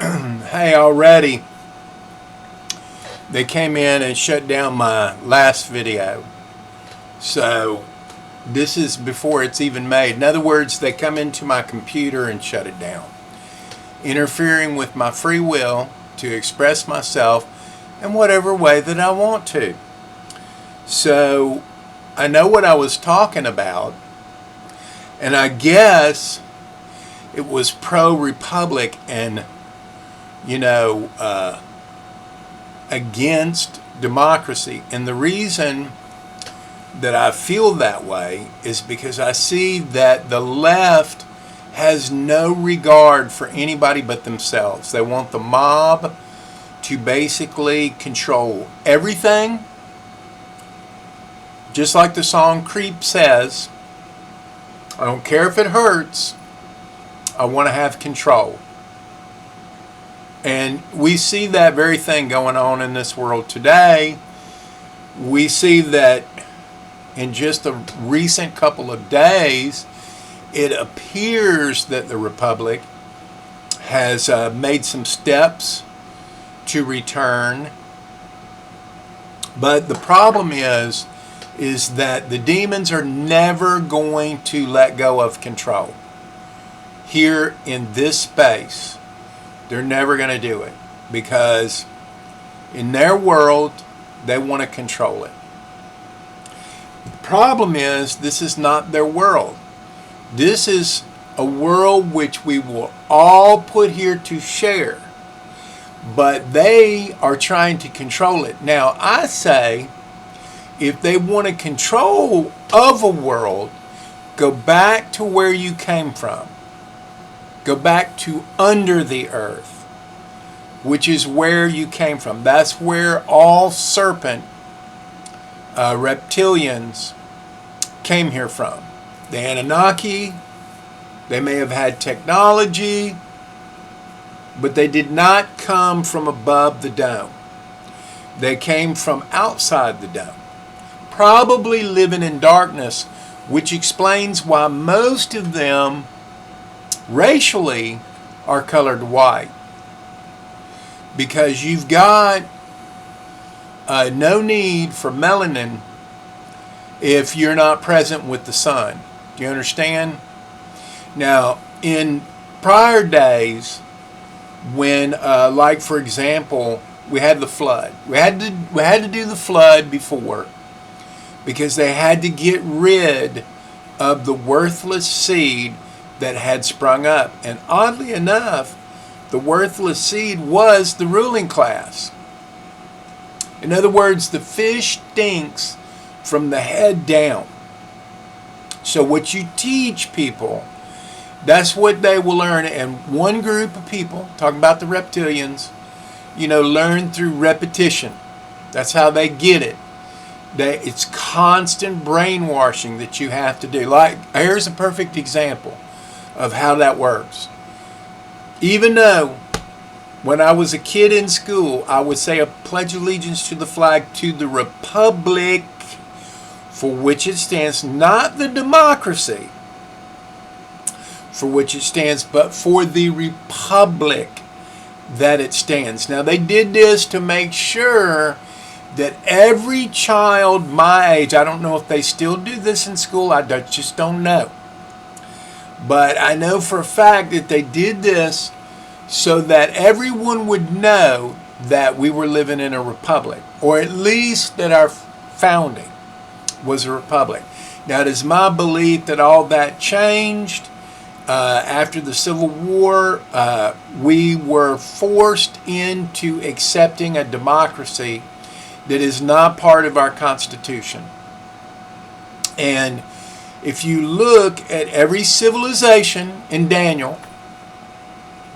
Hey, already they came in and shut down my last video. So this is before it's even made. In other words, they come into my computer and shut it down, interfering with my free will to express myself in whatever way that I want to. So I know what I was talking about, and I guess it was pro-republic and against democracy. And the reason that I feel that way is because I see that the left has no regard for anybody but themselves. They want the mob to basically control everything. Just like the song Creep says, I don't care if it hurts, I want to have control. And we see that very thing going on in this world today. We see that in just a recent couple of days, it appears that the Republic has made some steps to return. But the problem is that the demons are never going to let go of control. Here in this space, they're never going to do it, because in their world, they want to control it. The problem is, this is not their world. This is a world which we will all put here to share, but they are trying to control it. Now, I say, if they want a control of a world, go back to where you came from. Go back to under the earth, which is where you came from. That's where all serpent reptilians came here from. The Anunnaki, they may have had technology, but they did not come from above the dome. They came from outside the dome, probably living in darkness, which explains why most of them racially are colored white, because you've got no need for melanin if you're not present with the sun. Do you understand? Now, in prior days, when like for example, we had the flood, we had to do the flood before, because they had to get rid of the worthless seed that had sprung up. And oddly enough, the worthless seed was the ruling class. In other words, the fish stinks from the head down. So what you teach people, that's what they will learn. And one group of people, talking about the reptilians, learn through repetition. That's how they get it. It's constant brainwashing that you have to do. Like, here's a perfect example of how that works. Even though when I was a kid in school, I would say a pledge allegiance to the flag, to the republic for which it stands, not the democracy for which it stands, but for the republic that it stands. Now, they did this to make sure that every child my age, I don't know if they still do this in school, I just don't know. But I know for a fact that they did this so that everyone would know that we were living in a republic, or at least that our founding was a republic. Now, it is my belief that all that changed after the Civil War. We were forced into accepting a democracy that is not part of our Constitution. And if you look at every civilization in Daniel,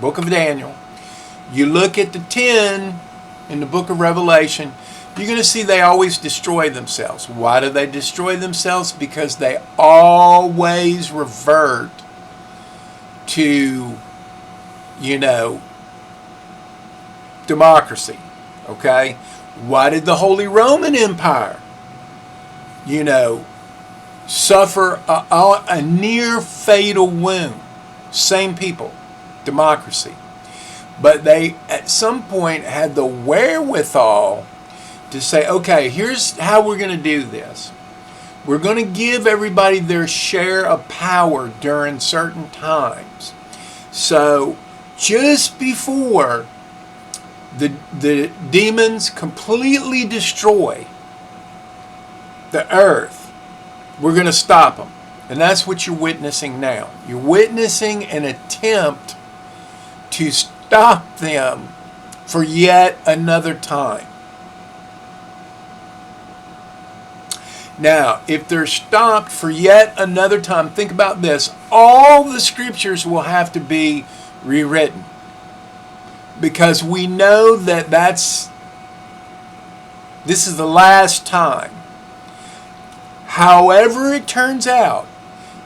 book of Daniel, you look at the 10 in the book of Revelation, you're going to see they always destroy themselves. Why do they destroy themselves? Because they always revert to, democracy. Okay? Why did the Holy Roman Empire, suffer a near fatal wound? Same people, democracy. But they, at some point, had the wherewithal to say, okay, here's how we're going to do this. We're going to give everybody their share of power during certain times. So just before the demons completely destroy the earth, we're going to stop them. And that's what you're witnessing now. You're witnessing an attempt to stop them for yet another time. Now, if they're stopped for yet another time, think about this. All the scriptures will have to be rewritten. Because we know that this is the last time. However it turns out,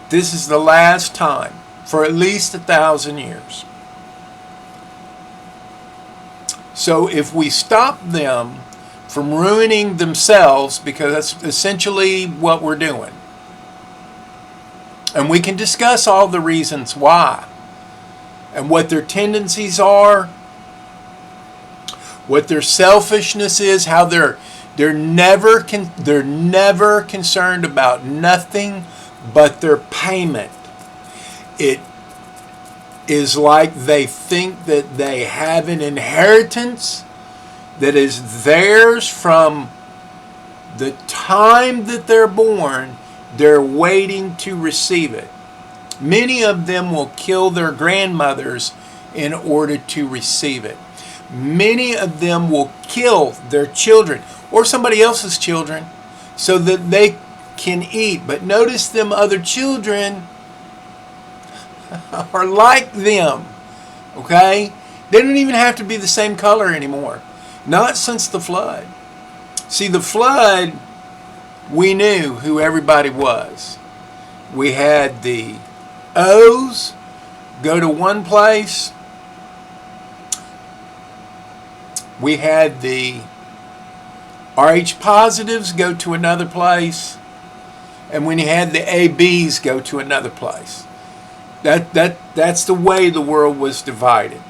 this is the last time for at least 1,000 years. So if we stop them from ruining themselves, because that's essentially what we're doing. And we can discuss all the reasons why and what their tendencies are, what their selfishness is, how they're never concerned about nothing but their payment. It is like they think that they have an inheritance that is theirs from the time that they're born. They're waiting to receive it. Many of them will kill their grandmothers in order to receive it. Many of them will kill their children or somebody else's children so that they can eat. But notice them other children are like them. Okay? They don't even have to be the same color anymore. Not since the flood. See, the flood, we knew who everybody was. We had the O's go to one place. We had the RH positives go to another place. And when you had the ABs go to another place. That's the way the world was divided.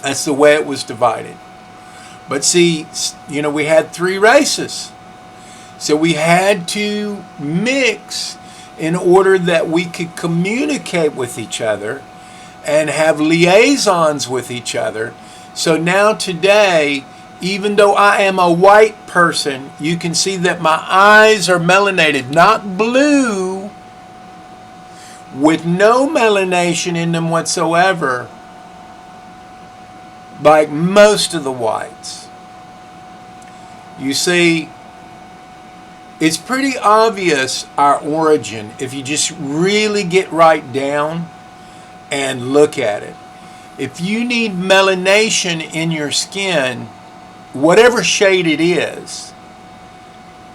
That's the way it was divided. But see, we had 3 races. So we had to mix in order that we could communicate with each other and have liaisons with each other. So now today, even though I am a white person, you can see that my eyes are melanated, not blue, with no melanation in them whatsoever, like most of the whites. You see, it's pretty obvious our origin if you just really get right down and look at it. If you need melanation in your skin, whatever shade it is,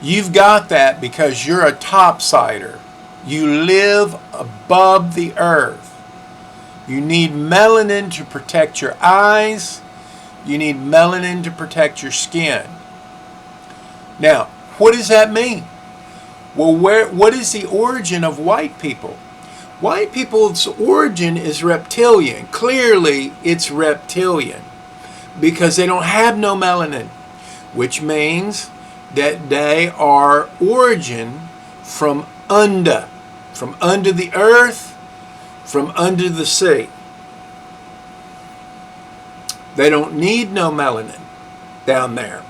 you've got that because you're a topsider. You live above the earth. You need melanin to protect your eyes. You need melanin to protect your skin. Now, what does that mean? Well, what is the origin of white people? White people's origin is reptilian. Clearly, it's reptilian because they don't have no melanin, which means that they are origin from under the earth, from under the sea. They don't need no melanin down there.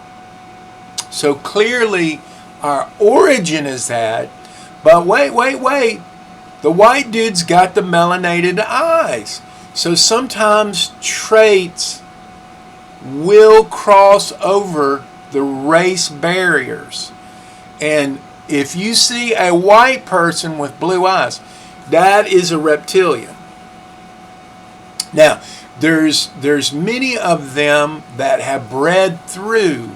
So clearly our origin is that. But wait. The white dude's got the melanated eyes. So sometimes traits will cross over the race barriers. And if you see a white person with blue eyes, that is a reptilian. Now, there's many of them that have bred through,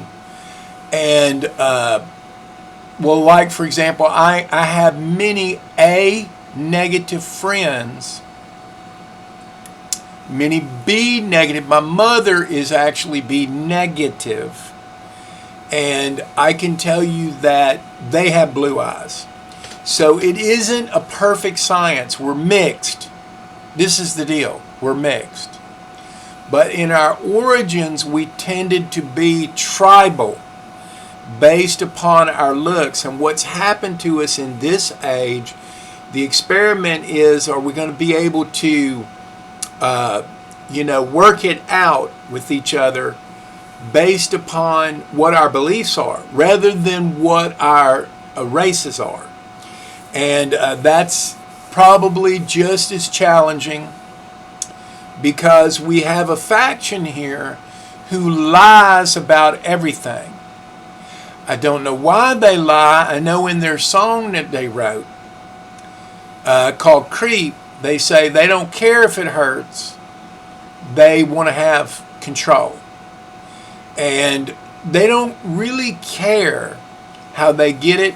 and well, like for example, I have many A negative friends, many B negative. My mother is actually B negative, and I can tell you that they have blue eyes. So it isn't a perfect science. We're mixed. This is the deal. We're mixed. But in our origins, we tended to be tribal based upon our looks. And what's happened to us in this age, the experiment is, are we going to be able to, work it out with each other based upon what our beliefs are, rather than what our races are. And that's probably just as challenging, because we have a faction here who lies about everything. I don't know why they lie. I know in their song that they wrote, called Creep, they say they don't care if it hurts. They want to have control. And they don't really care how they get it.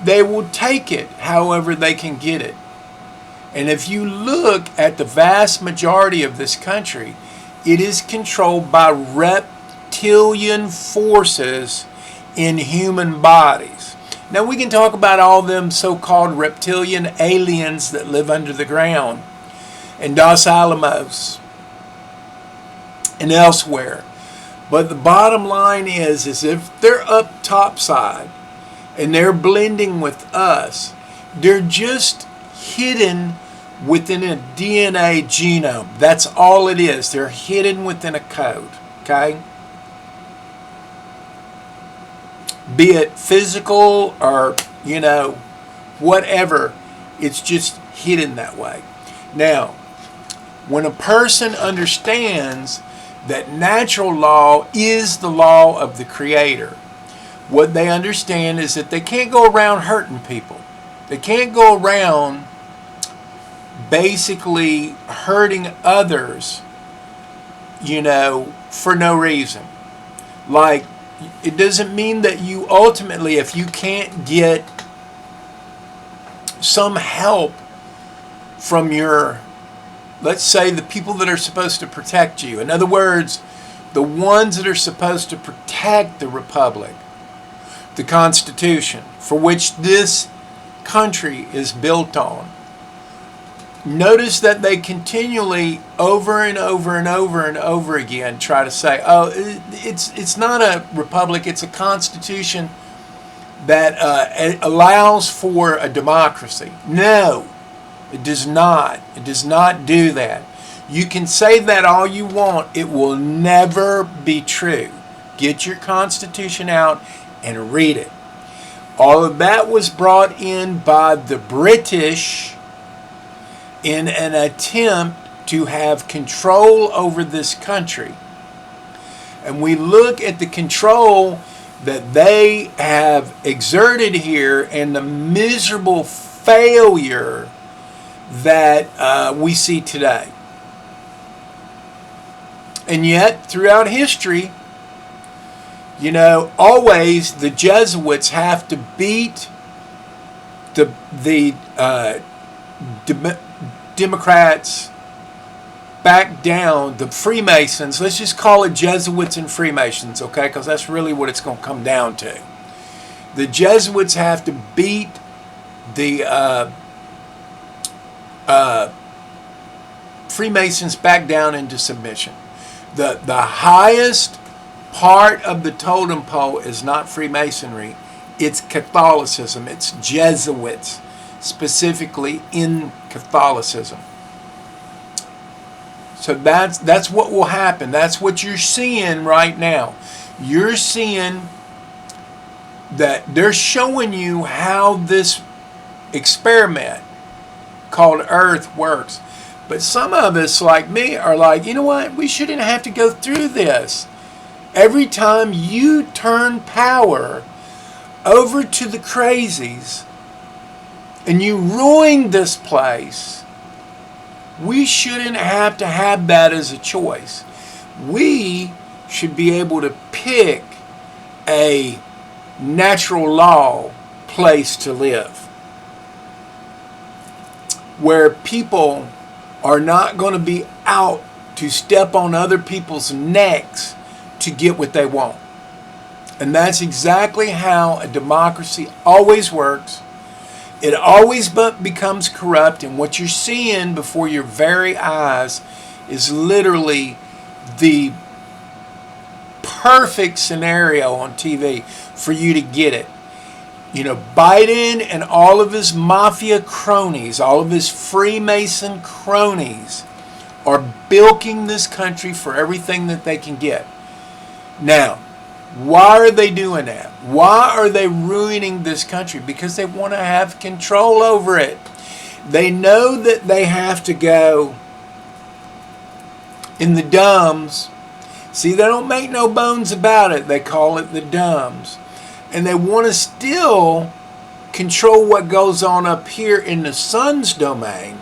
They will take it however they can get it. And if you look at the vast majority of this country, it is controlled by reptilian forces in human bodies. Now we can talk about all them so-called reptilian aliens that live under the ground in Dos Alamos and elsewhere. But the bottom line is if they're up topside and they're blending with us, they're just hidden within a DNA genome. That's all it is. They're hidden within a code, okay? Be it physical or, whatever. It's just hidden that way. Now, when a person understands that natural law is the law of the Creator, what they understand is that they can't go around hurting people. They can't go around basically hurting others, for no reason. Like, it doesn't mean that you ultimately, if you can't get some help from your, let's say, the people that are supposed to protect you. In other words, the ones that are supposed to protect the Republic, the Constitution, for which this country is built on. Notice that they continually, over and over and over and over again, try to say, oh, it's not a republic, it's a constitution that allows for a democracy. No, it does not. It does not do that. You can say that all you want. It will never be true. Get your Constitution out and read it. All of that was brought in by the British in an attempt to have control over this country. And we look at the control that they have exerted here and the miserable failure that we see today. And yet, throughout history, always the Jesuits have to beat the Democrats back down, the Freemasons. Let's just call it Jesuits and Freemasons, okay? Because that's really what it's going to come down to. The Jesuits have to beat the Freemasons back down into submission. The highest part of the totem pole is not Freemasonry. It's Catholicism. It's Jesuits, specifically in Catholicism. So that's what will happen. That's what you're seeing right now. You're seeing that they're showing you how this experiment called Earth works. But some of us, like me, are like, you know what? We shouldn't have to go through this. Every time you turn power over to the crazies and you ruin this place, we shouldn't have to have that as a choice. We should be able to pick a natural law place to live, where people are not going to be out to step on other people's necks to get what they want. And that's exactly how a democracy always works. It always becomes corrupt, and what you're seeing before your very eyes is literally the perfect scenario on TV for you to get it. You know, Biden and all of his mafia cronies, all of his Freemason cronies are bilking this country for everything that they can get. Now, why are they doing that? Why are they ruining this country? Because they want to have control over it. They know that they have to go in the dumbs. See, they don't make no bones about it. They call it the dumbs. And they want to still control what goes on up here in the sun's domain,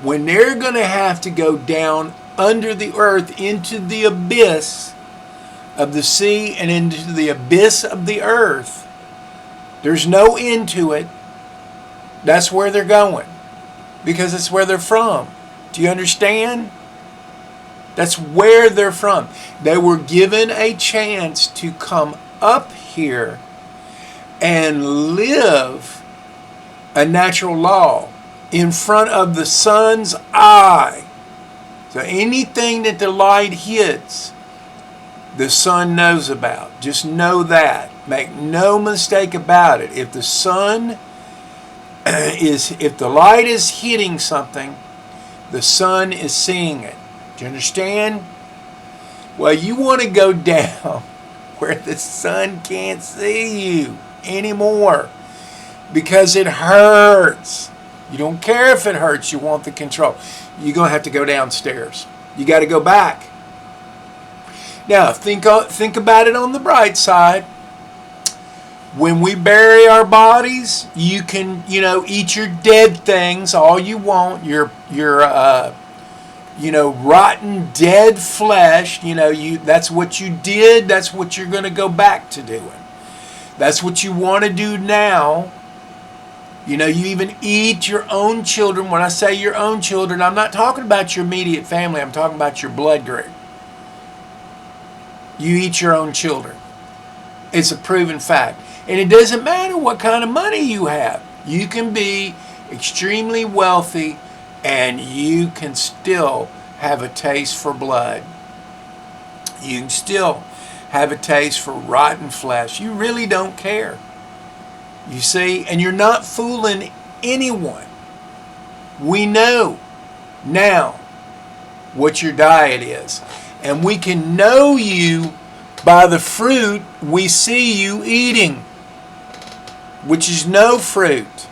when they're going to have to go down under the earth into the abyss of the sea and into the abyss of the earth. There's no end to it. That's where they're going, because it's where they're from. Do you understand? That's where they're from. They were given a chance to come up here and live a natural law in front of the sun's eye. So anything that the light hits, the sun knows about. Just know that. Make no mistake about it. If the sun if the light is hitting something, the sun is seeing it. Do you understand? Well, you want to go down where the sun can't see you anymore, because it hurts. You don't care if it hurts. You want the control. You're going to have to go downstairs. You got to go back. Now, think about it on the bright side. When we bury our bodies, you can, eat your dead things all you want. Your rotten dead flesh. That's what you did. That's what you're going to go back to doing. That's what you want to do now. You even eat your own children. When I say your own children, I'm not talking about your immediate family. I'm talking about your blood group. You eat your own children. It's a proven fact. And it doesn't matter what kind of money you have. You can be extremely wealthy and you can still have a taste for blood. You can still have a taste for rotten flesh. You really don't care. You see? And you're not fooling anyone. We know now what your diet is. And we can know you by the fruit we see you eating, which is no fruit.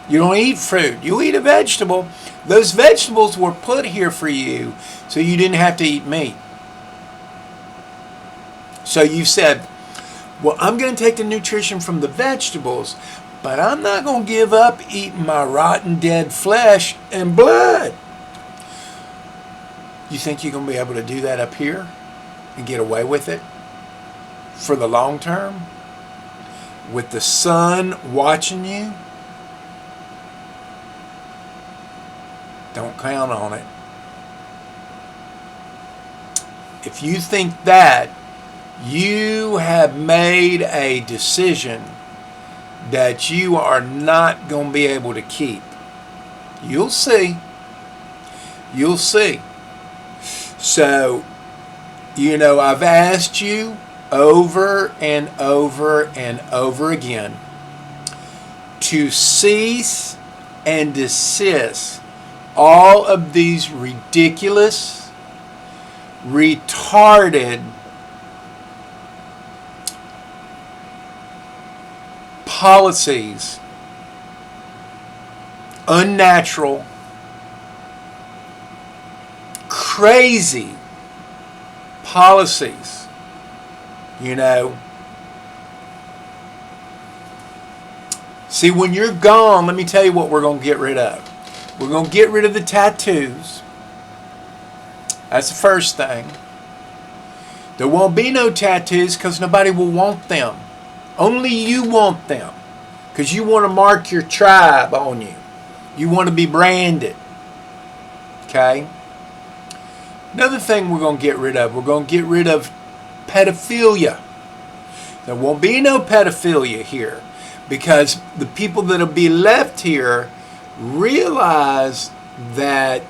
You don't eat fruit. You eat a vegetable. Those vegetables were put here for you so you didn't have to eat meat. So you said, well, I'm going to take the nutrition from the vegetables, but I'm not going to give up eating my rotten dead flesh and blood. You think you're going to be able to do that up here and get away with it for the long term? With the sun watching you? Don't count on it. If you think that, you have made a decision that you are not going to be able to keep. You'll see. You'll see. So, I've asked you over and over and over again to cease and desist all of these ridiculous, retarded policies, unnatural, crazy policies. See, when you're gone, let me tell you what we're going to get rid of. We're going to get rid of the tattoos. That's the first thing. There won't be no tattoos because nobody will want them. Only you want them, because you want to mark your tribe on you. You want to be branded. Okay? Another thing we're going to get rid of, we're going to get rid of pedophilia. There won't be no pedophilia here, because the people that will be left here realize that,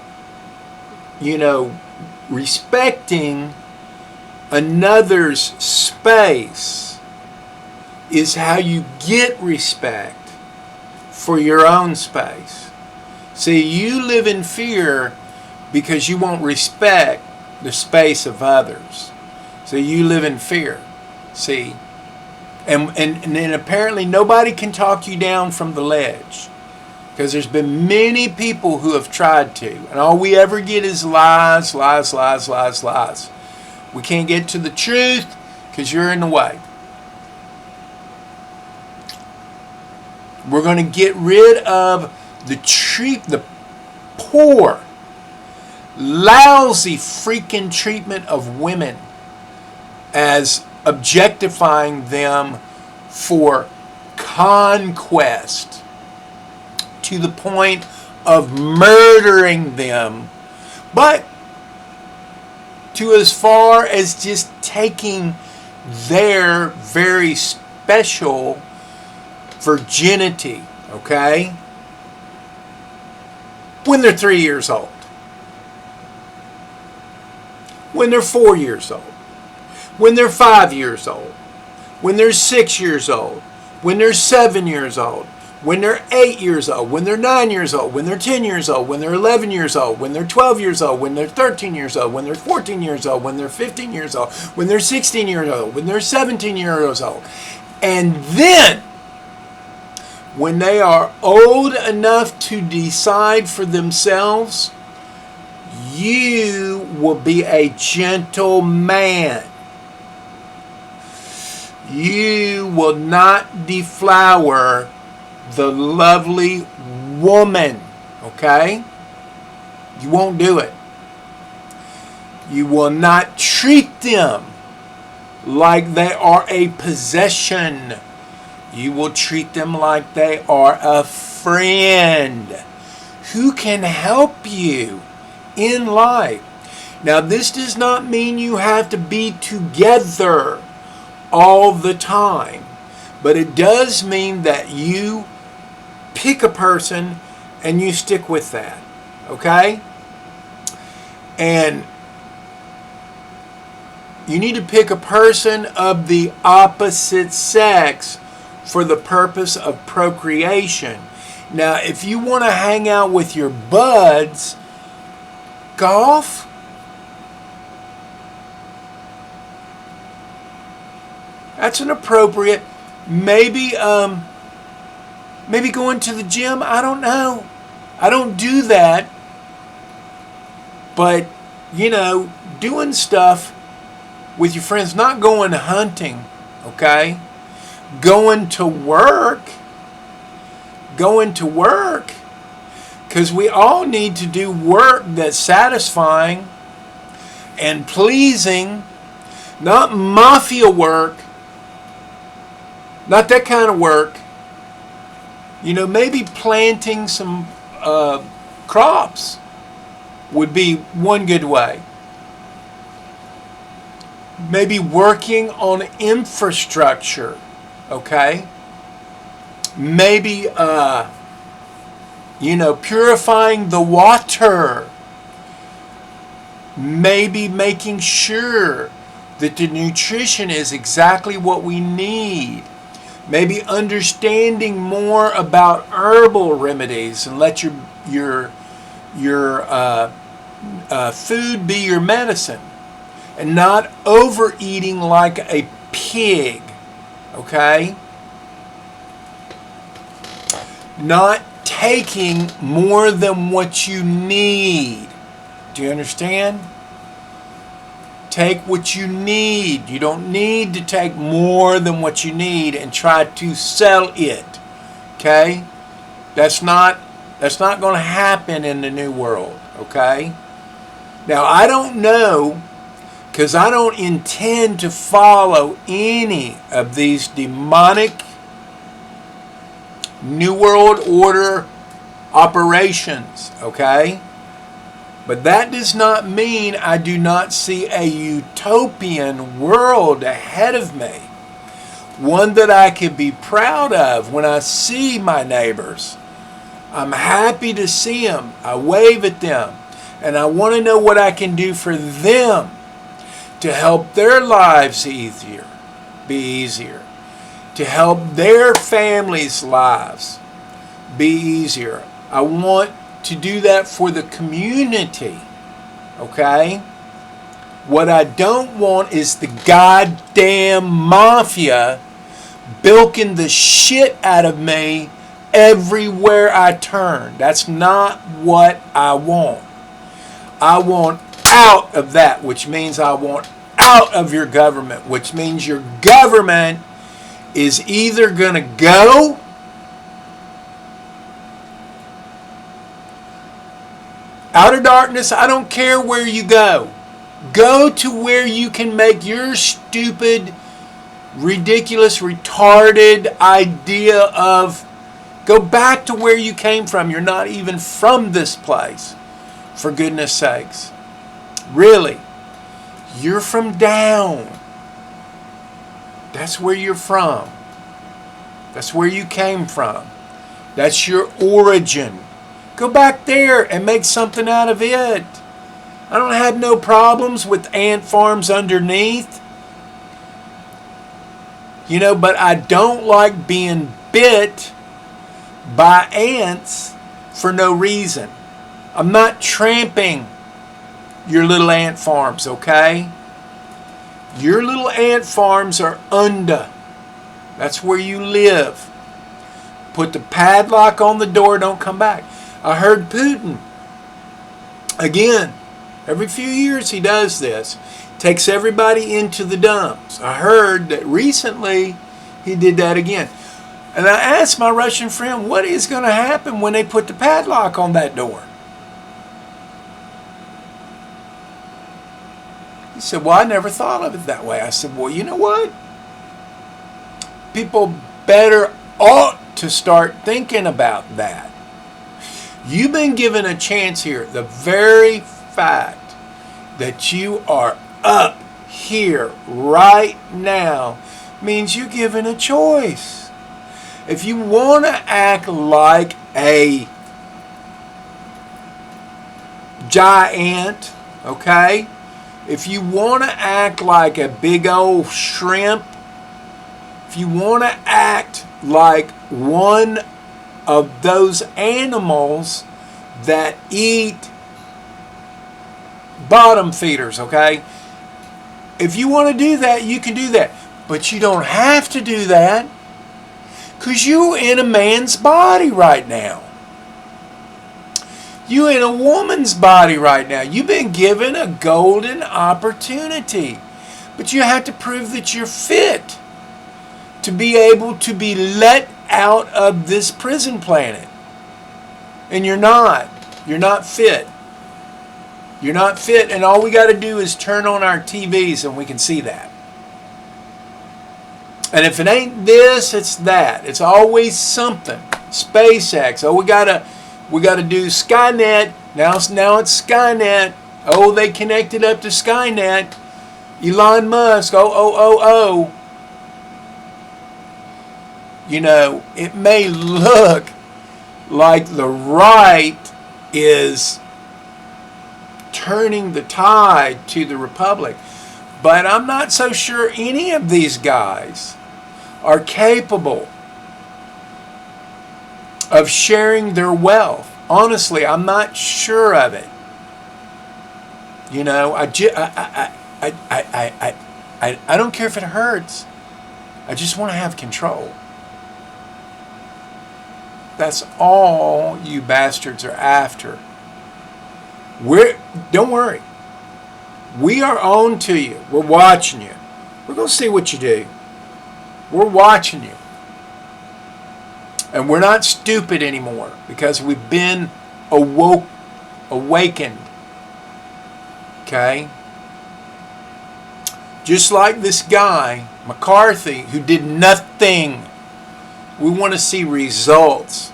respecting another's space is how you get respect for your own space. See, you live in fear because you won't respect the space of others. So you live in fear. See? And apparently nobody can talk you down from the ledge. Because there's been many people who have tried to. And all we ever get is lies, lies, lies, lies, lies. We can't get to the truth because you're in the way. We're going to get rid of the poor, lousy freaking treatment of women as objectifying them for conquest to the point of murdering them, but to as far as just taking their very special virginity, okay? When they're 3 years old. When they're 4 years old. When they're 5 years old. When they're 6 years old. When they're 7 years old. When they're 8 years old. When they're 9 years old. When they're 10 years old. When they're 11 years old. When they're 12 years old. When they're 13 years old. When they're 14 years old. When they're 15 years old. When they're 16 years old. When they're 17 years old. And then, when they are old enough to decide for themselves, you will be a gentle man. You will not deflower the lovely woman, okay? You won't do it. You will not treat them like they are a possession. You will treat them like they are a friend who can help you in life. Now, this does not mean you have to be together all the time, but it does mean that you pick a person and you stick with that, okay? And you need to pick a person of the opposite sex for the purpose of procreation. Now, if you want to hang out with your buds, golf, that's an appropriate. Maybe going to the gym. I don't know. I don't do that. But, doing stuff with your friends, not going hunting, okay? Going to work. Because we all need to do work that's satisfying and pleasing, not mafia work. Not that kind of work. Maybe planting some crops would be one good way. Maybe working on infrastructure, okay? Maybe, purifying the water. Maybe making sure that the nutrition is exactly what we need. Maybe understanding more about herbal remedies and let your food be your medicine, and not overeating like a pig, okay? Not taking more than what you need. Do you understand? Take what you need. You don't need to take more than what you need and try to sell it. Okay? That's not going to happen in the new world. Okay? Now, I don't know, because I don't intend to follow any of these demonic New World Order operations. Okay? But that does not mean I do not see a utopian world ahead of me. One that I can be proud of when I see my neighbors. I'm happy to see them. I wave at them. And I want to know what I can do for them to help their lives be easier, to help their families' lives be easier. I want to do that for the community, okay? What I don't want is the goddamn mafia bilking the shit out of me everywhere I turn. That's not what I want. I want out of that, which means I want out of your government, which means your government is either going to go outer darkness. I don't care where you go. Go to where you can make your stupid, ridiculous, retarded idea of, go back to where you came from. You're not even from this place, for goodness sakes. Really, you're from down. That's where you're from. That's where you came from. That's your origin. Go back there and make something out of it. I don't have no problems with ant farms underneath. You know, but I don't like being bit by ants for no reason. I'm not tramping your little ant farms, okay? Your little ant farms are under. That's where you live. Put the padlock on the door, don't come back. I heard Putin, again, every few years he does this, takes everybody into the dumps. I heard that recently he did that again. And I asked my Russian friend, what is going to happen when they put the padlock on that door? He said, well, I never thought of it that way. I said, well, you know what? People ought to start thinking about that. You've been given a chance here. The very fact that you are up here right now means you're given a choice. If you want to act like a giant, okay? If you want to act like a big old shrimp, if you want to act like one of those animals that eat bottom feeders, okay? If you want to do that, you can do that. But you don't have to do that, because you're in a man's body right now. You're in a woman's body right now. You've been given a golden opportunity. But you have to prove that you're fit to be able to be let out of this prison planet. And you're not. You're not fit. You're not fit, and all we got to do is turn on our TVs and we can see that. And if it ain't this, it's that. It's always something. SpaceX. Oh, we gotta do Skynet. Now it's Skynet. Oh, they connected up to Skynet. Elon Musk. Oh. You know, it may look like the right is turning the tide to the Republic, but I'm not so sure any of these guys are capable of sharing their wealth. Honestly, I'm not sure of it. You know, I don't care if it hurts. I just want to have control. That's all you bastards are after. Don't worry. We are on to you. We're watching you. We're going to see what you do. We're watching you. And we're not stupid anymore because we've been awakened. Okay? Just like this guy, McCarthy, who did nothing. We want to see results.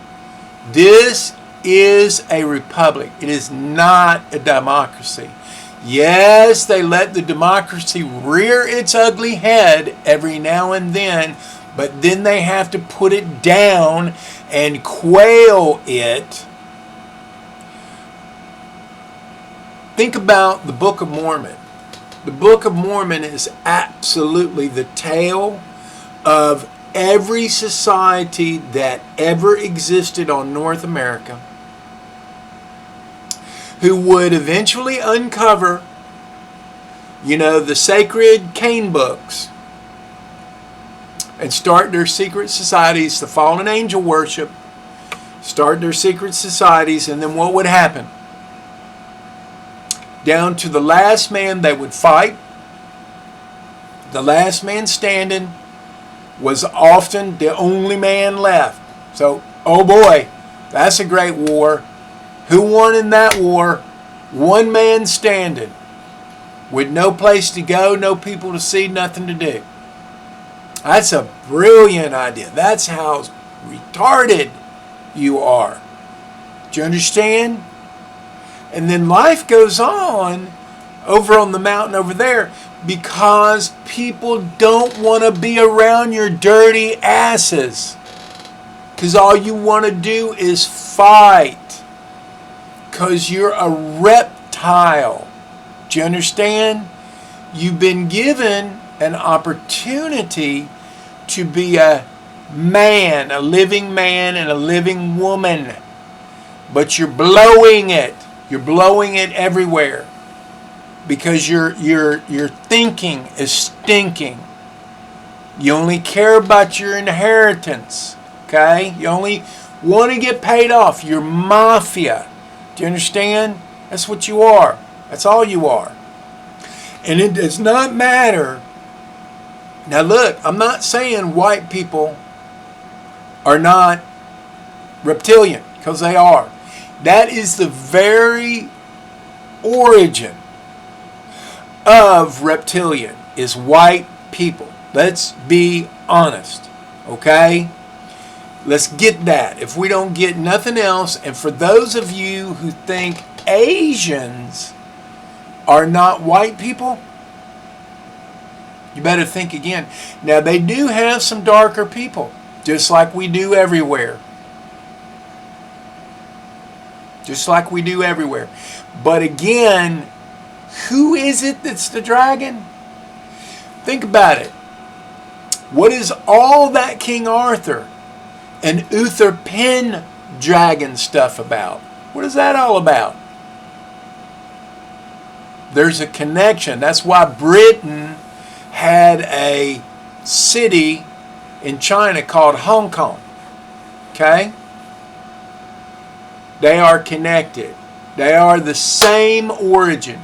This is a republic. It is not a democracy. Yes, they let the democracy rear its ugly head every now and then, but then they have to put it down and quail it Think about the Book of Mormon. The Book of Mormon is absolutely the tale of every society that ever existed on North America, who would eventually uncover, the sacred Cain books and start their secret societies, the fallen angel worship, start their secret societies, and then what would happen? Down to the last man they would fight. The last man standing was often the only man left. So, oh boy, that's a great war. Who won in that war? One man standing, with no place to go, no people to see, nothing to do. That's a brilliant idea. That's how retarded you are. Do you understand? And then life goes on over on the mountain over there because people don't want to be around your dirty asses. Because all you want to do is fight. Because you're a reptile. Do you understand? You've been given an opportunity to be a man, a living man and a living woman. But you're blowing it. You're blowing it everywhere because your thinking is stinking. You only care about your inheritance, okay? You only want to get paid off. You're mafia. Do you understand? That's what you are. That's all you are. And it does not matter. Now look, I'm not saying white people are not reptilian, because they are. That is the very origin of reptilian, is white people. Let's be honest, okay? Let's get that. If we don't get nothing else, and for those of you who think Asians are not white people, you better think again. Now, they do have some darker people, just like we do everywhere. Just like we do everywhere. But again, who is it that's the dragon? Think about it. What is all that King Arthur and Uther Pendragon stuff about? What is that all about? There's a connection. That's why Britain had a city in China called Hong Kong. Okay? They are connected. They are the same origin.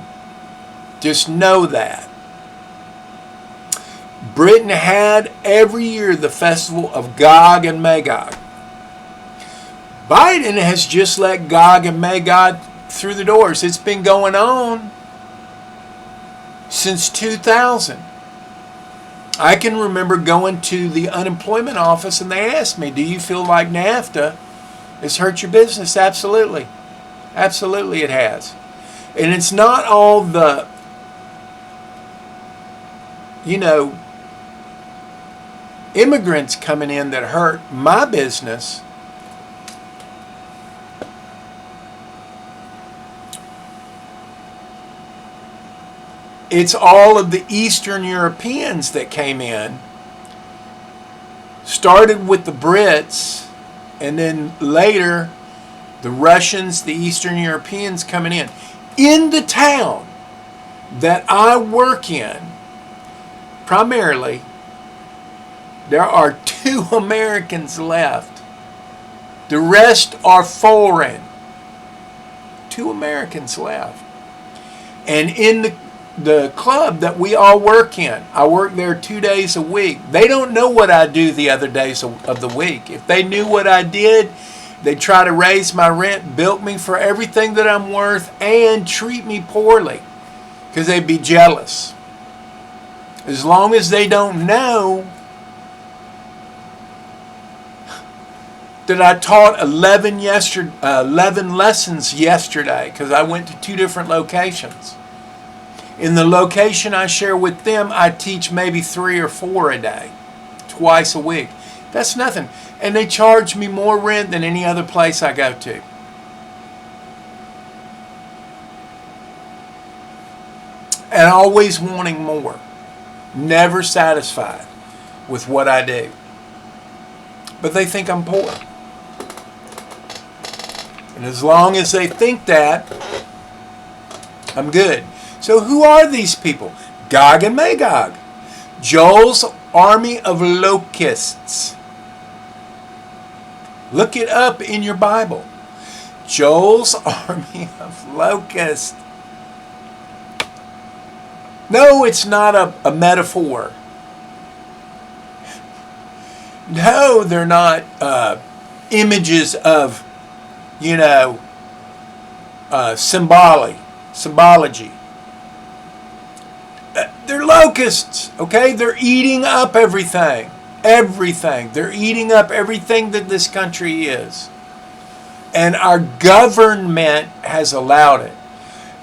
Just know that. Britain had every year the festival of Gog and Magog. Biden has just let Gog and Magog through the doors. It's been going on since 2000. I can remember going to the unemployment office and they asked me, do you feel like NAFTA has hurt your business? Absolutely. Absolutely it has. And it's not all the, immigrants coming in that hurt my business. It's all of the Eastern Europeans that came in. Started with the Brits, and then later the Russians, the Eastern Europeans coming in. In the town that I work in, primarily, there are 2 Americans left. The rest are foreign. 2 Americans left. And in the club that we all work in, I work there 2 days a week. They don't know what I do the other days of the week. If they knew what I did, they'd try to raise my rent, bilk me for everything that I'm worth, and treat me poorly because they'd be jealous. As long as they don't know that I taught 11 lessons yesterday, because I went to 2 different locations. In the location I share with them, I teach maybe 3 or 4 a day, twice a week. That's nothing. And they charge me more rent than any other place I go to. and always wanting more. Never satisfied with what I do. But they think I'm poor. And as long as they think that, I'm good. So who are these people? Gog and Magog. Joel's army of locusts. Look it up in your Bible. Joel's army of locusts. No, it's not a metaphor. No, they're not images of, symbology. They're locusts, okay? They're eating up everything. Everything. They're eating up everything that this country is. And our government has allowed it.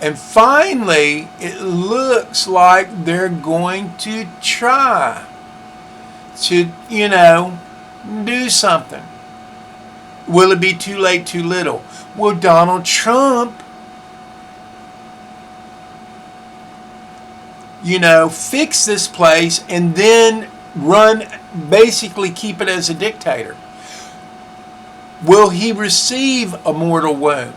And finally, it looks like they're going to try to, do something. Will it be too late, too little? Will Donald Trump, fix this place and then basically keep it as a dictator? Will he receive a mortal wound?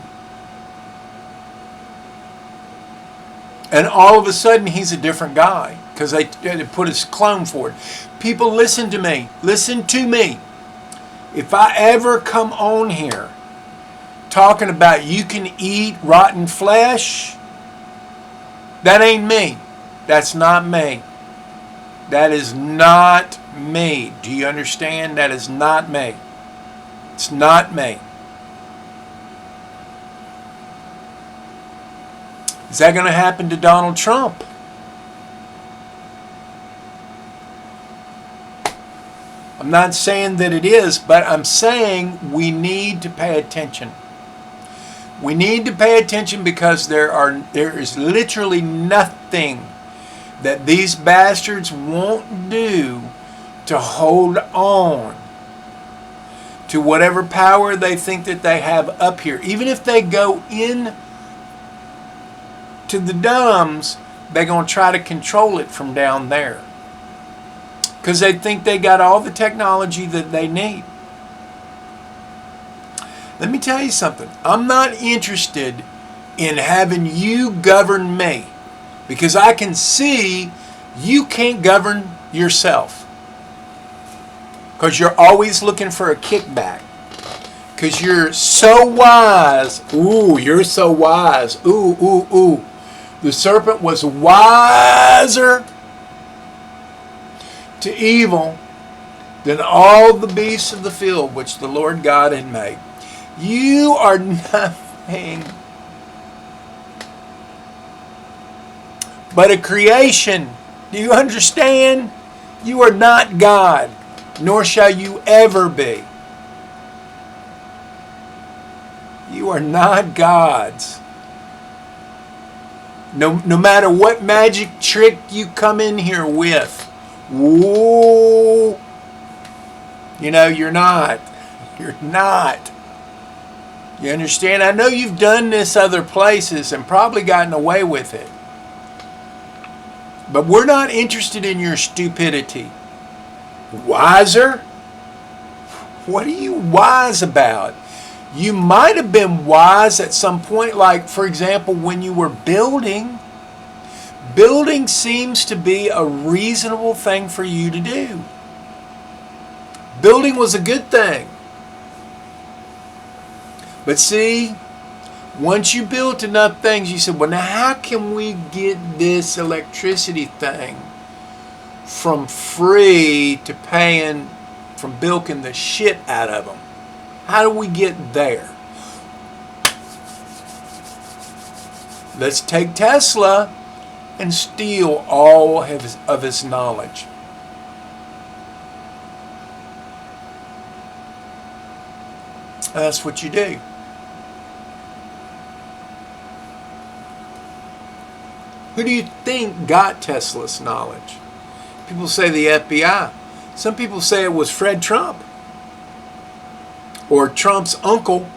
And all of a sudden, he's a different guy because they put his clone forward. People, listen to me. Listen to me. If I ever come on here talking about you can eat rotten flesh, that ain't me. That's not me. That is not me. Do you understand? That is not me. It's not me. Is that going to happen to Donald Trump? I'm not saying that it is, but I'm saying we need to pay attention. We need to pay attention because there is literally nothing that these bastards won't do to hold on to whatever power they think that they have up here. Even if they go in to the dumbs, they're going to try to control it from down there. Because they think they got all the technology that they need. Let me tell you something. I'm not interested in having you govern me. Because I can see you can't govern yourself. Because you're always looking for a kickback. Because you're so wise. Ooh, you're so wise. Ooh, ooh, ooh. The serpent was wiser to evil than all the beasts of the field which the Lord God had made. You are nothing but a creation. Do you understand? You are not God, nor shall you ever be. You are not God's. No matter what magic trick you come in here with. Whoa. You're not. You're not. You understand? I know you've done this other places and probably gotten away with it. But we're not interested in your stupidity. Wiser? What are you wise about? You might have been wise at some point, like, for example, when you were building. Building seems to be a reasonable thing for you to do. Building was a good thing. But see, once you built enough things, you said, well, now how can we get this electricity thing from free to paying, from bilking the shit out of them? How do we get there? Let's take Tesla and steal all of his knowledge. That's what you do. Who do you think got Tesla's knowledge? People say the FBI. Some people say it was Fred Trump. Or Trump's uncle.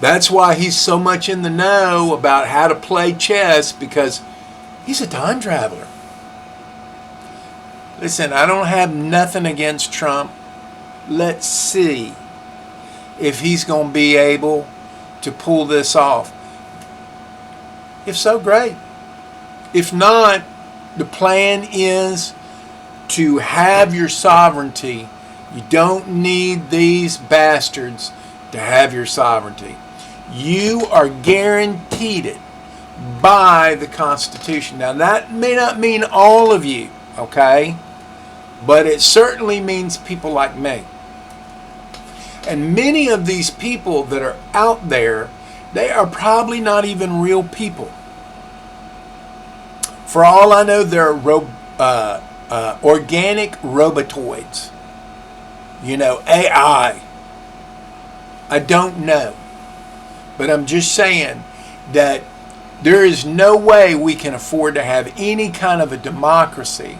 That's why he's so much in the know about how to play chess, because he's a time traveler. Listen, I don't have nothing against Trump. Let's see if he's going to be able to pull this off. If so, great. If not, the plan is to have your sovereignty. You don't need these bastards to have your sovereignty. You are guaranteed it by the Constitution. Now, that may not mean all of you, okay? But it certainly means people like me. And many of these people that are out there, they are probably not even real people. For all I know, they're organic robotoids. You know, AI. I don't know. But I'm just saying that there is no way we can afford to have any kind of a democracy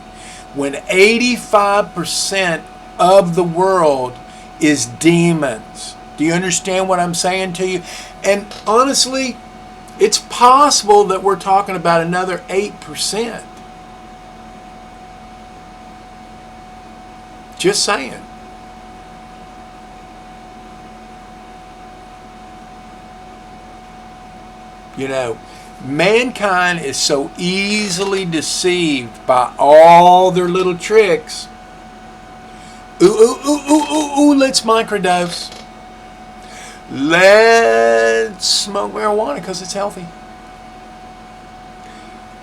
when 85% of the world is demons. Do you understand what I'm saying to you? And honestly, it's possible that we're talking about another 8%. Just saying. You know, mankind is so easily deceived by all their little tricks. Ooh, let's microdose. Let's smoke marijuana because it's healthy.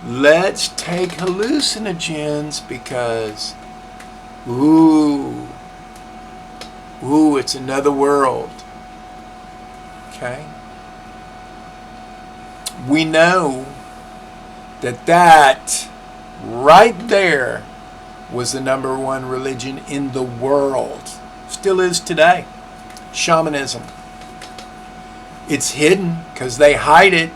Let's take hallucinogens because, it's another world. Okay? We know that right there was the number one religion in the world. Still is today. Shamanism. It's hidden because they hide it.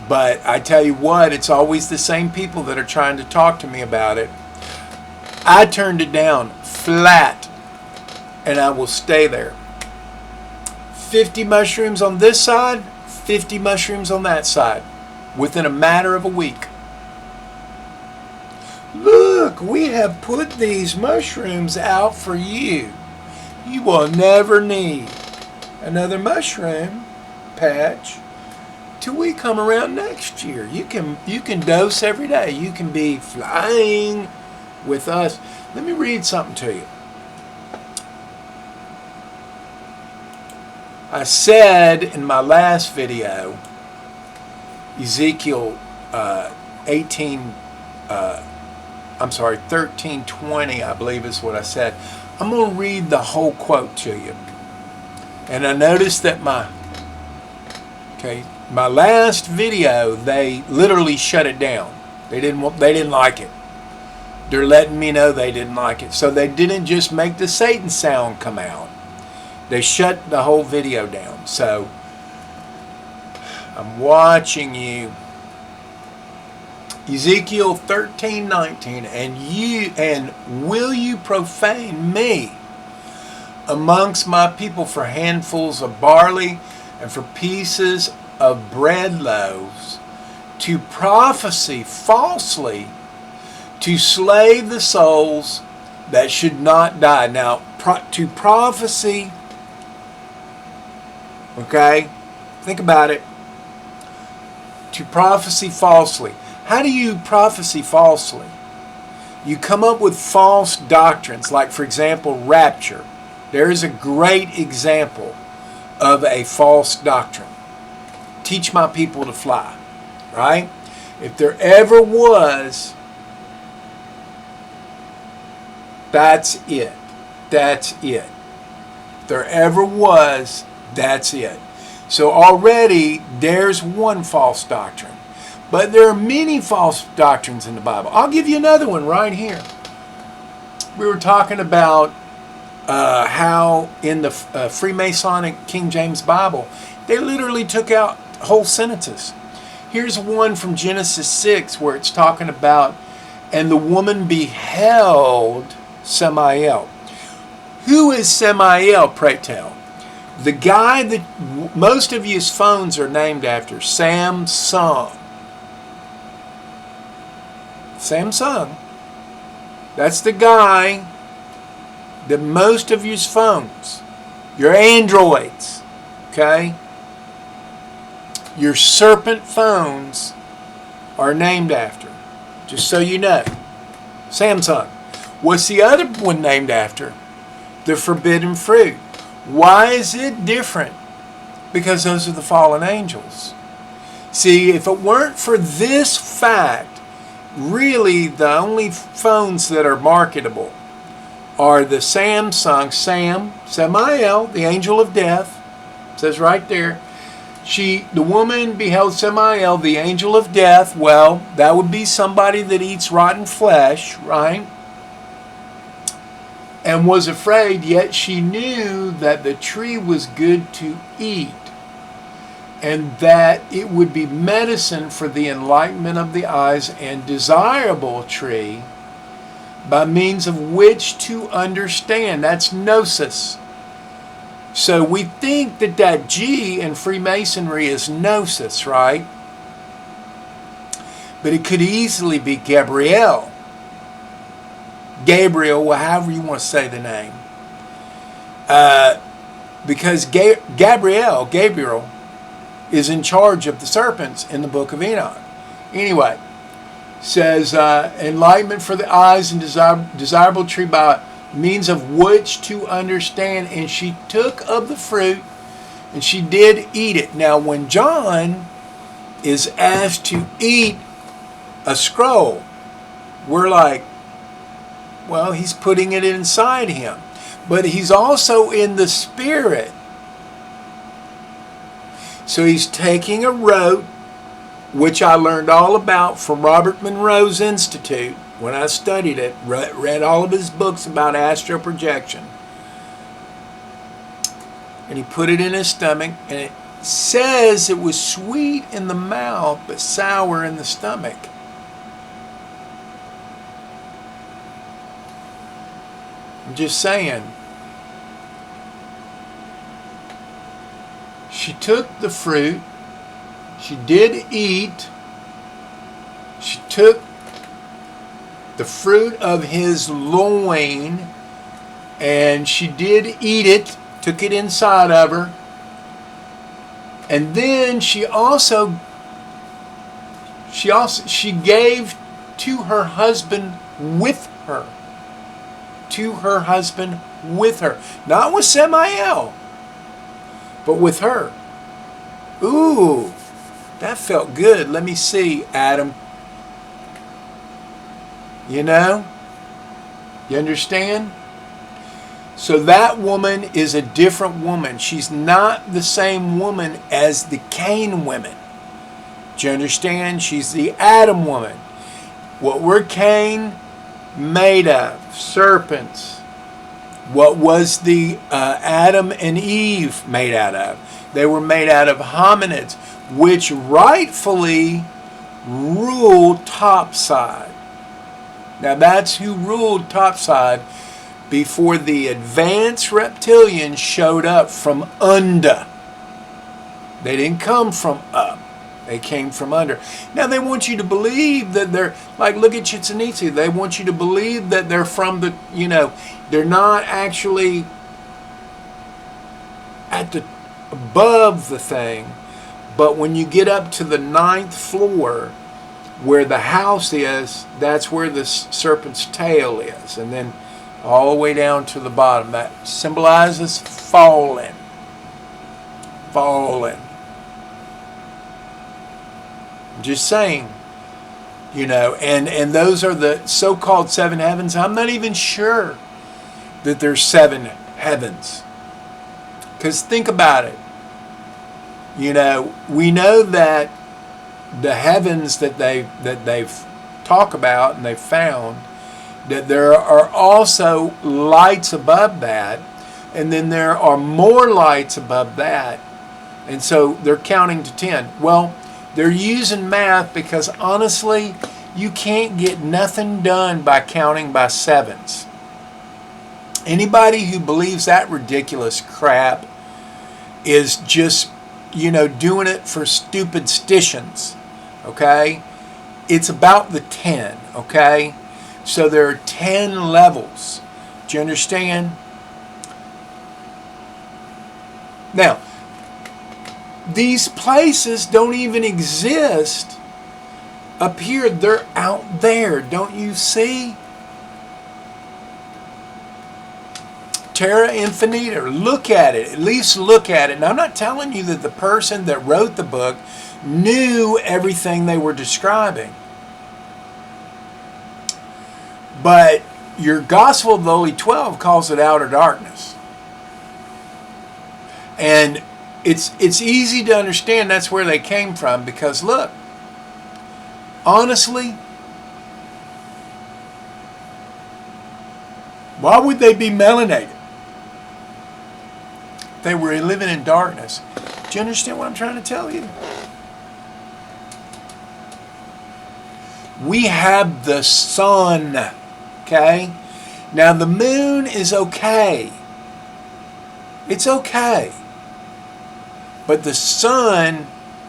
But I tell you what, it's always the same people that are trying to talk to me about it. I turned it down flat, and I will stay there. 50 mushrooms on this side, 50 mushrooms on that side, within a matter of a week. Look, we have put these mushrooms out for you. You will never need another mushroom patch till we come around next year. You can dose every day. You can be flying with us. Let me read something to you. I said in my last video, Ezekiel 13:20, I believe is what I said. I'm going to read the whole quote to you. And I noticed that my last video, they literally shut it down. They didn't like it. They're letting me know they didn't like it. So they didn't just make the Satan sound come out. They shut the whole video down. So I'm watching you. Ezekiel 13:19, and will you profane me amongst my people for handfuls of barley and for pieces of bread loaves, to prophesy falsely, to slay the souls that should not die. Now, to prophecy, okay, think about it. To prophecy falsely. How do you prophecy falsely? You come up with false doctrines, like, for example, rapture. There is a great example of a false doctrine. Teach my people to fly, right? If there ever was, that's it. That's it. If there ever was, that's it. So already there's one false doctrine. But there are many false doctrines in the Bible. I'll give you another one right here. We were talking about how in the Freemasonic King James Bible, they literally took out whole sentences. Here's one from Genesis 6 where it's talking about, and the woman beheld Samael. Who is Samael, pray tell? The guy that most of his phones are named after, Samsung. Samsung. That's the guy that most of your phones, your Androids, okay, your serpent phones are named after. Just so you know. Samsung. What's the other one named after? The forbidden fruit. Why is it different? Because those are the fallen angels. See, if it weren't for this fact, really the only phones that are marketable are the Samsung, Samael, the angel of death. It says right there. The woman beheld Samael, the angel of death. Well, that would be somebody that eats rotten flesh, right? And was afraid, yet she knew that the tree was good to eat, and that it would be medicine for the enlightenment of the eyes, and desirable tree by means of which to understand. That's gnosis. So we think that G in Freemasonry is gnosis, right? But it could easily be Gabriel, well, however you want to say the name. Because Gabriel, is in charge of the serpents in the book of Enoch. Anyway, says enlightenment for the eyes and desirable tree by means of which to understand. And she took of the fruit, and she did eat it. Now, when John is asked to eat a scroll, we're like, well, he's putting it inside him. But he's also in the spirit. So he's taking a rote, which I learned all about from Robert Monroe's Institute when I studied it, read all of his books about astral projection. And he put it in his stomach, and it says it was sweet in the mouth, but sour in the stomach. I'm just saying. She took the fruit. She did eat. She took the fruit of his loin, and she did eat it, took it inside of her. And then she gave to her husband with her. To her husband with her. Not with Samael, but with her. Ooh, that felt good. Let me see, Adam. You know? You understand? So that woman is a different woman. She's not the same woman as the Cain women. Do you understand? She's the Adam woman. What were Cain made of? Serpents. What was the Adam and Eve made out of? They were made out of hominids, which rightfully ruled topside. Now that's who ruled topside before the advanced reptilians showed up from under. They didn't come from up. They came from under. Now they want you to believe that they're, like, look at Chichen Itza. They want you to believe that they're from the, they're not actually at the above the thing. But when you get up to the 9th floor, where the house is, that's where the serpent's tail is. And then all the way down to the bottom. That symbolizes fallen. Fallen. Just saying, and those are the so-called 7 heavens. I'm not even sure that there's 7 heavens. Because think about it. We know that the heavens that they've talked about and they've found, that there are also lights above that, and then there are more lights above that, and so they're counting to 10. Well, they're using math because honestly, you can't get nothing done by counting by 7s. Anybody who believes that ridiculous crap is just, doing it for stupid stitions, okay? It's about the 10, okay? So there are 10 levels. Do you understand? Now, these places don't even exist up here. They're out there. Don't you see? Terra Infinita. Look at it. At least look at it. And I'm not telling you that the person that wrote the book knew everything they were describing. But your Gospel of the Holy 12 calls it outer darkness. And it's easy to understand that's where they came from, because look, honestly, why would they be melanated? They were living in darkness. Do you understand what I'm trying to tell you? We have the sun, okay? Now the moon is okay. It's okay. But the sun,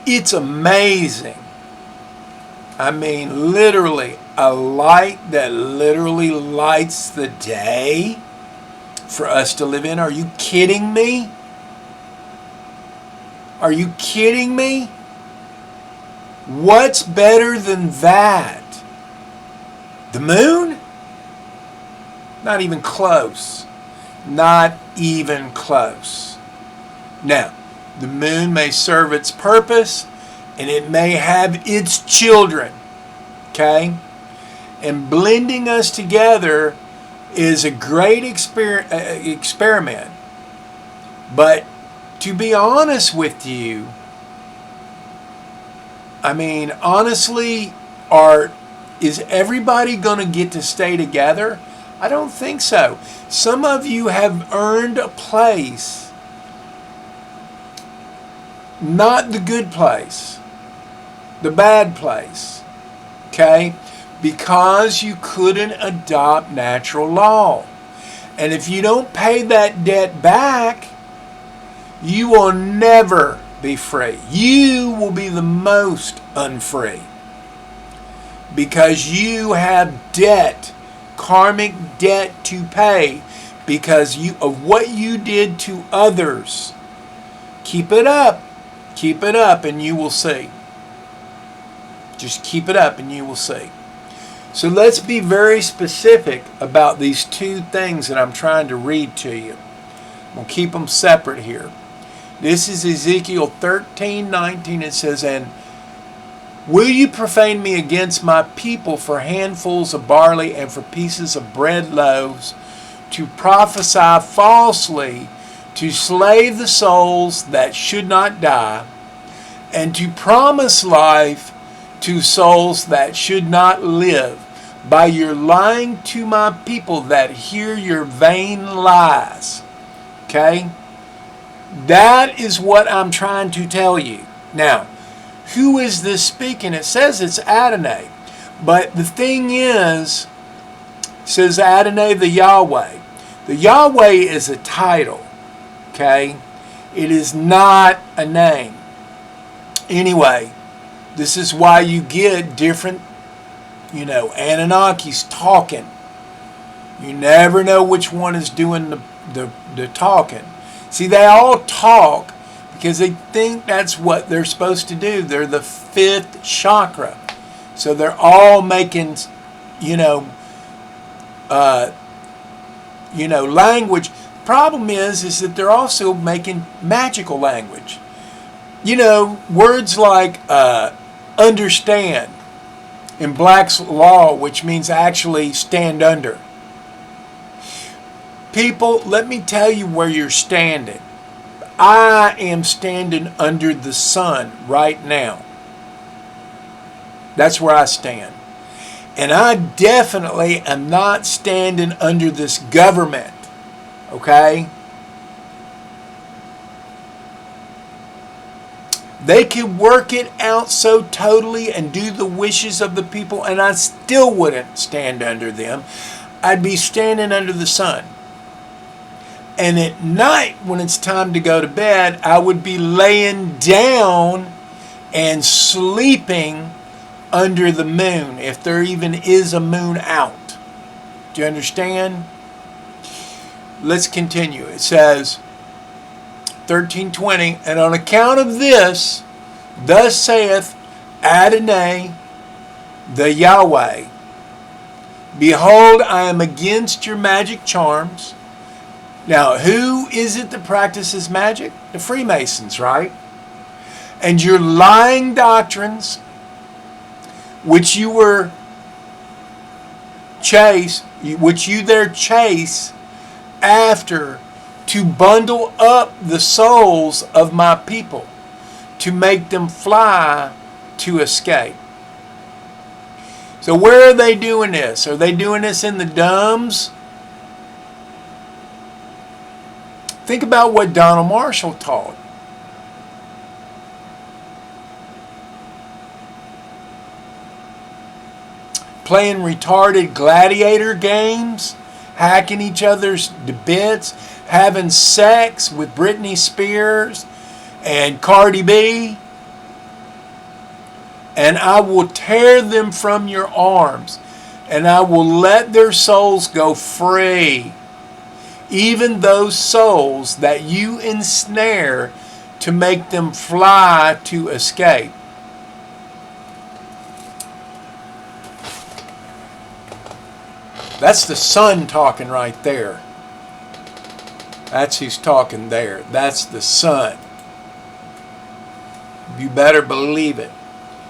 it's amazing. I mean, literally, a light that literally lights the day for us to live in. Are you kidding me? Are you kidding me? What's better than that? The moon? Not even close. Not even close. Now, the moon may serve its purpose, and it may have its children, okay? And blending us together is a great experiment. But to be honest with you, I mean, honestly, is everybody going to get to stay together? I don't think so. Some of you have earned a place. Not the good place, the bad place, okay? Because you couldn't adopt natural law. And if you don't pay that debt back, you will never be free. You will be the most unfree. Because you have debt, karmic debt to pay, because of what you did to others. Keep it up. Keep it up and you will see. Just keep it up and you will see. So let's be very specific about these two things that I'm trying to read to you. We'll keep them separate here. This is Ezekiel 13:19. It says, "And will you profane me against my people for handfuls of barley and for pieces of bread loaves, to prophesy falsely, to slay the souls that should not die, and to promise life to souls that should not live, by your lying to my people that hear your vain lies." Okay? That is what I'm trying to tell you. Now, who is this speaking? It says it's Adonai. But the thing is, it says Adonai the Yahweh. The Yahweh is a title. Okay? It is not a name. Anyway, this is why you get different, Anunnakis talking. You never know which one is doing the talking. See, they all talk because they think that's what they're supposed to do. They're the fifth chakra. So they're all making, language. Problem is that they're also making magical language. Words like understand in Black's Law, which means actually stand under. People, let me tell you where you're standing. I am standing under the sun right now. That's where I stand. And I definitely am not standing under this government. Okay? They could work it out so totally and do the wishes of the people, and I still wouldn't stand under them. I'd be standing under the sun. And at night, when it's time to go to bed, I would be laying down and sleeping under the moon, if there even is a moon out. Do you understand? Let's continue. It says, 13:20, and on account of this, thus saith Adonai, the Yahweh, behold, I am against your magic charms. Now, who is it that practices magic? The Freemasons, right? And your lying doctrines, which you there chase after, to bundle up the souls of my people, to make them fly to escape. So where are they doing this? Are they doing this in the dumbs? Think about what Donald Marshall taught. Playing retarded gladiator games, hacking each other's to bits, having sex with Britney Spears and Cardi B. And I will tear them from your arms, and I will let their souls go free, even those souls that you ensnare to make them fly to escape. That's the Son talking right there. That's who's talking there. That's the Son. You better believe it.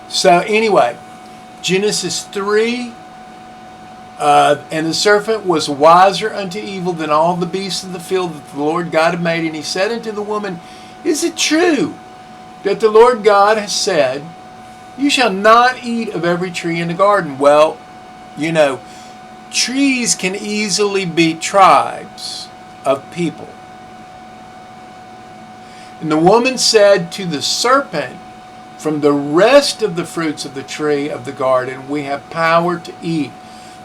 So anyway, Genesis 3, and the serpent was wiser unto evil than all the beasts of the field that the Lord God had made. And he said unto the woman, is it true that the Lord God has said, you shall not eat of every tree in the garden? Well, you know, trees can easily be tribes of people. And the woman said to the serpent, from the rest of the fruits of the tree of the garden we have power to eat,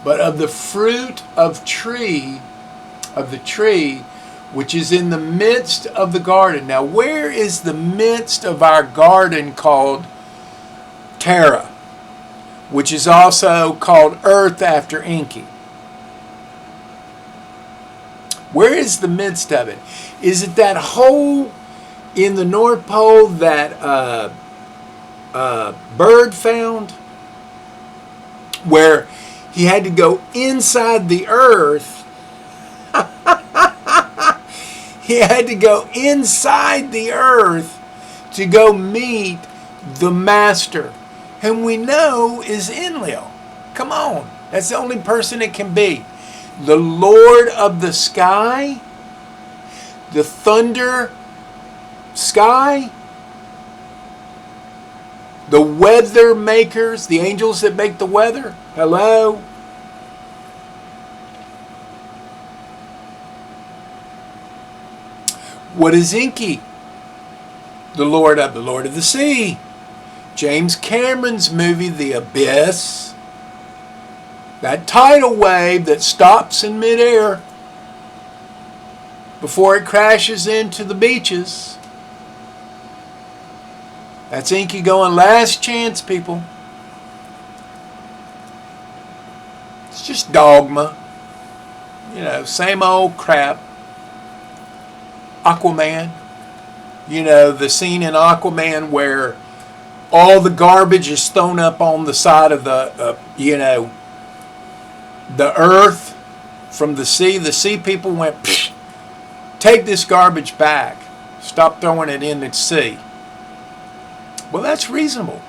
but of the fruit of the tree which is in the midst of the garden. Now, where is the midst of our garden called Terra, which is also called Earth after Enki? Where is the midst of it? Is it that hole in the North Pole that Bird found, where he had to go inside the earth? He had to go inside the earth to go meet the master, whom we know is Enlil. Come on, that's the only person it can be. The Lord of the sky, the thunder sky, the weather makers, the angels that make the weather. Hello? What is Enki? The Lord of the sea. James Cameron's movie, The Abyss. That tidal wave that stops in midair before it crashes into the beaches. That's Enki going, last chance, people. It's just dogma. You know, same old crap. Aquaman. You know, the scene in Aquaman where all the garbage is thrown up on the side of the, the earth from the sea. The sea people went, psh, take this garbage back. Stop throwing it in the sea. Well, that's reasonable.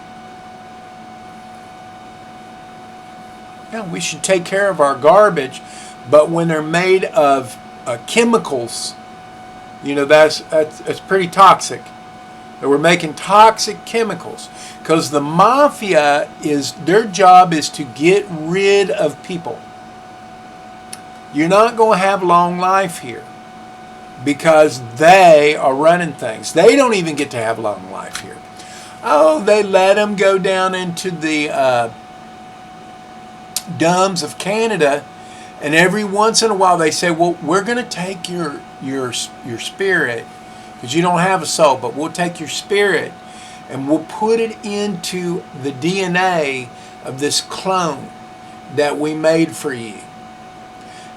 Yeah, we should take care of our garbage, but when they're made of chemicals, you know, that's pretty toxic. That we're making toxic chemicals, because the mafia their job is to get rid of people. You're not going to have long life here because they are running things. They don't even get to have long life here. Oh, they let them go down into the dumbs of Canada And every once in a while they say, well, we're going to take your spirit, because you don't have a soul, but we'll take your spirit and we'll put it into the DNA of this clone that we made for you,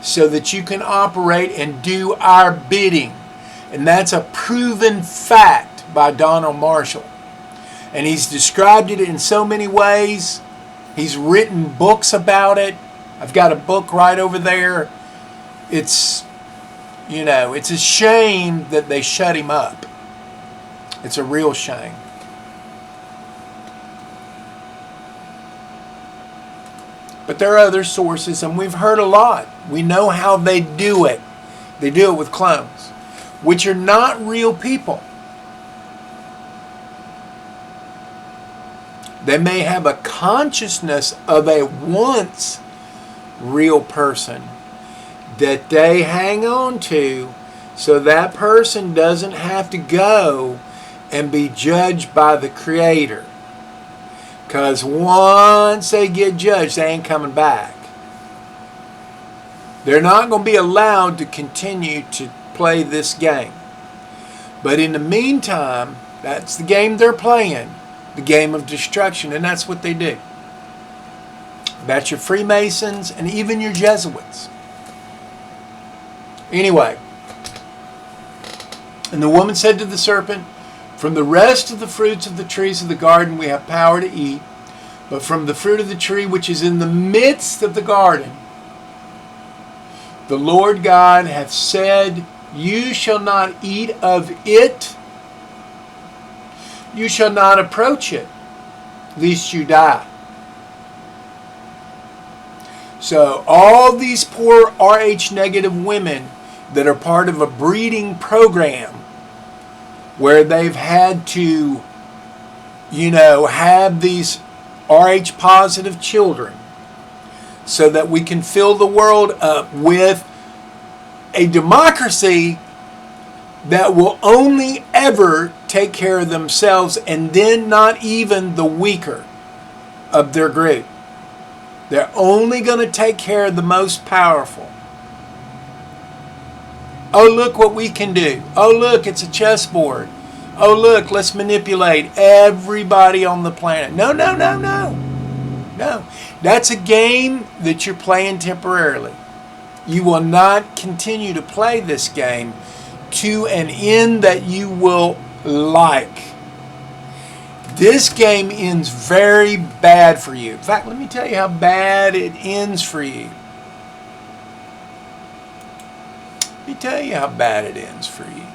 so that you can operate and do our bidding. And that's a proven fact by Donald Marshall. And he's described it in so many ways. He's written books about it. I've got a book right over there. It's, it's a shame that they shut him up. It's a real shame. But there are other sources, and we've heard a lot. We know how they do it. They do it with clones, which are not real people. They may have a consciousness of a once real person that they hang on to, so that person doesn't have to go and be judged by the Creator. Because once they get judged, they ain't coming back. They're not going to be allowed to continue to play this game. But in the meantime, that's the game they're playing. The game of destruction. And that's what they do. That's your Freemasons and even your Jesuits. Anyway. And the woman said to the serpent, from the rest of the fruits of the trees of the garden we have power to eat, but from the fruit of the tree which is in the midst of the garden, the Lord God hath said, you shall not eat of it, you shall not approach it, lest you die. So all these poor Rh negative women that are part of a breeding program where they've had to, have these Rh positive children so that we can fill the world up with a democracy that will only ever take care of themselves, and then not even the weaker of their group. They're only going to take care of the most powerful. Oh, look what we can do. Oh, look, it's a chessboard. Oh, look, let's manipulate everybody on the planet. No. No. That's a game that you're playing temporarily. You will not continue to play this game to an end that you will like. This game ends very bad for you. In fact, let me tell you how bad it ends for you. Let me tell you how bad it ends for you.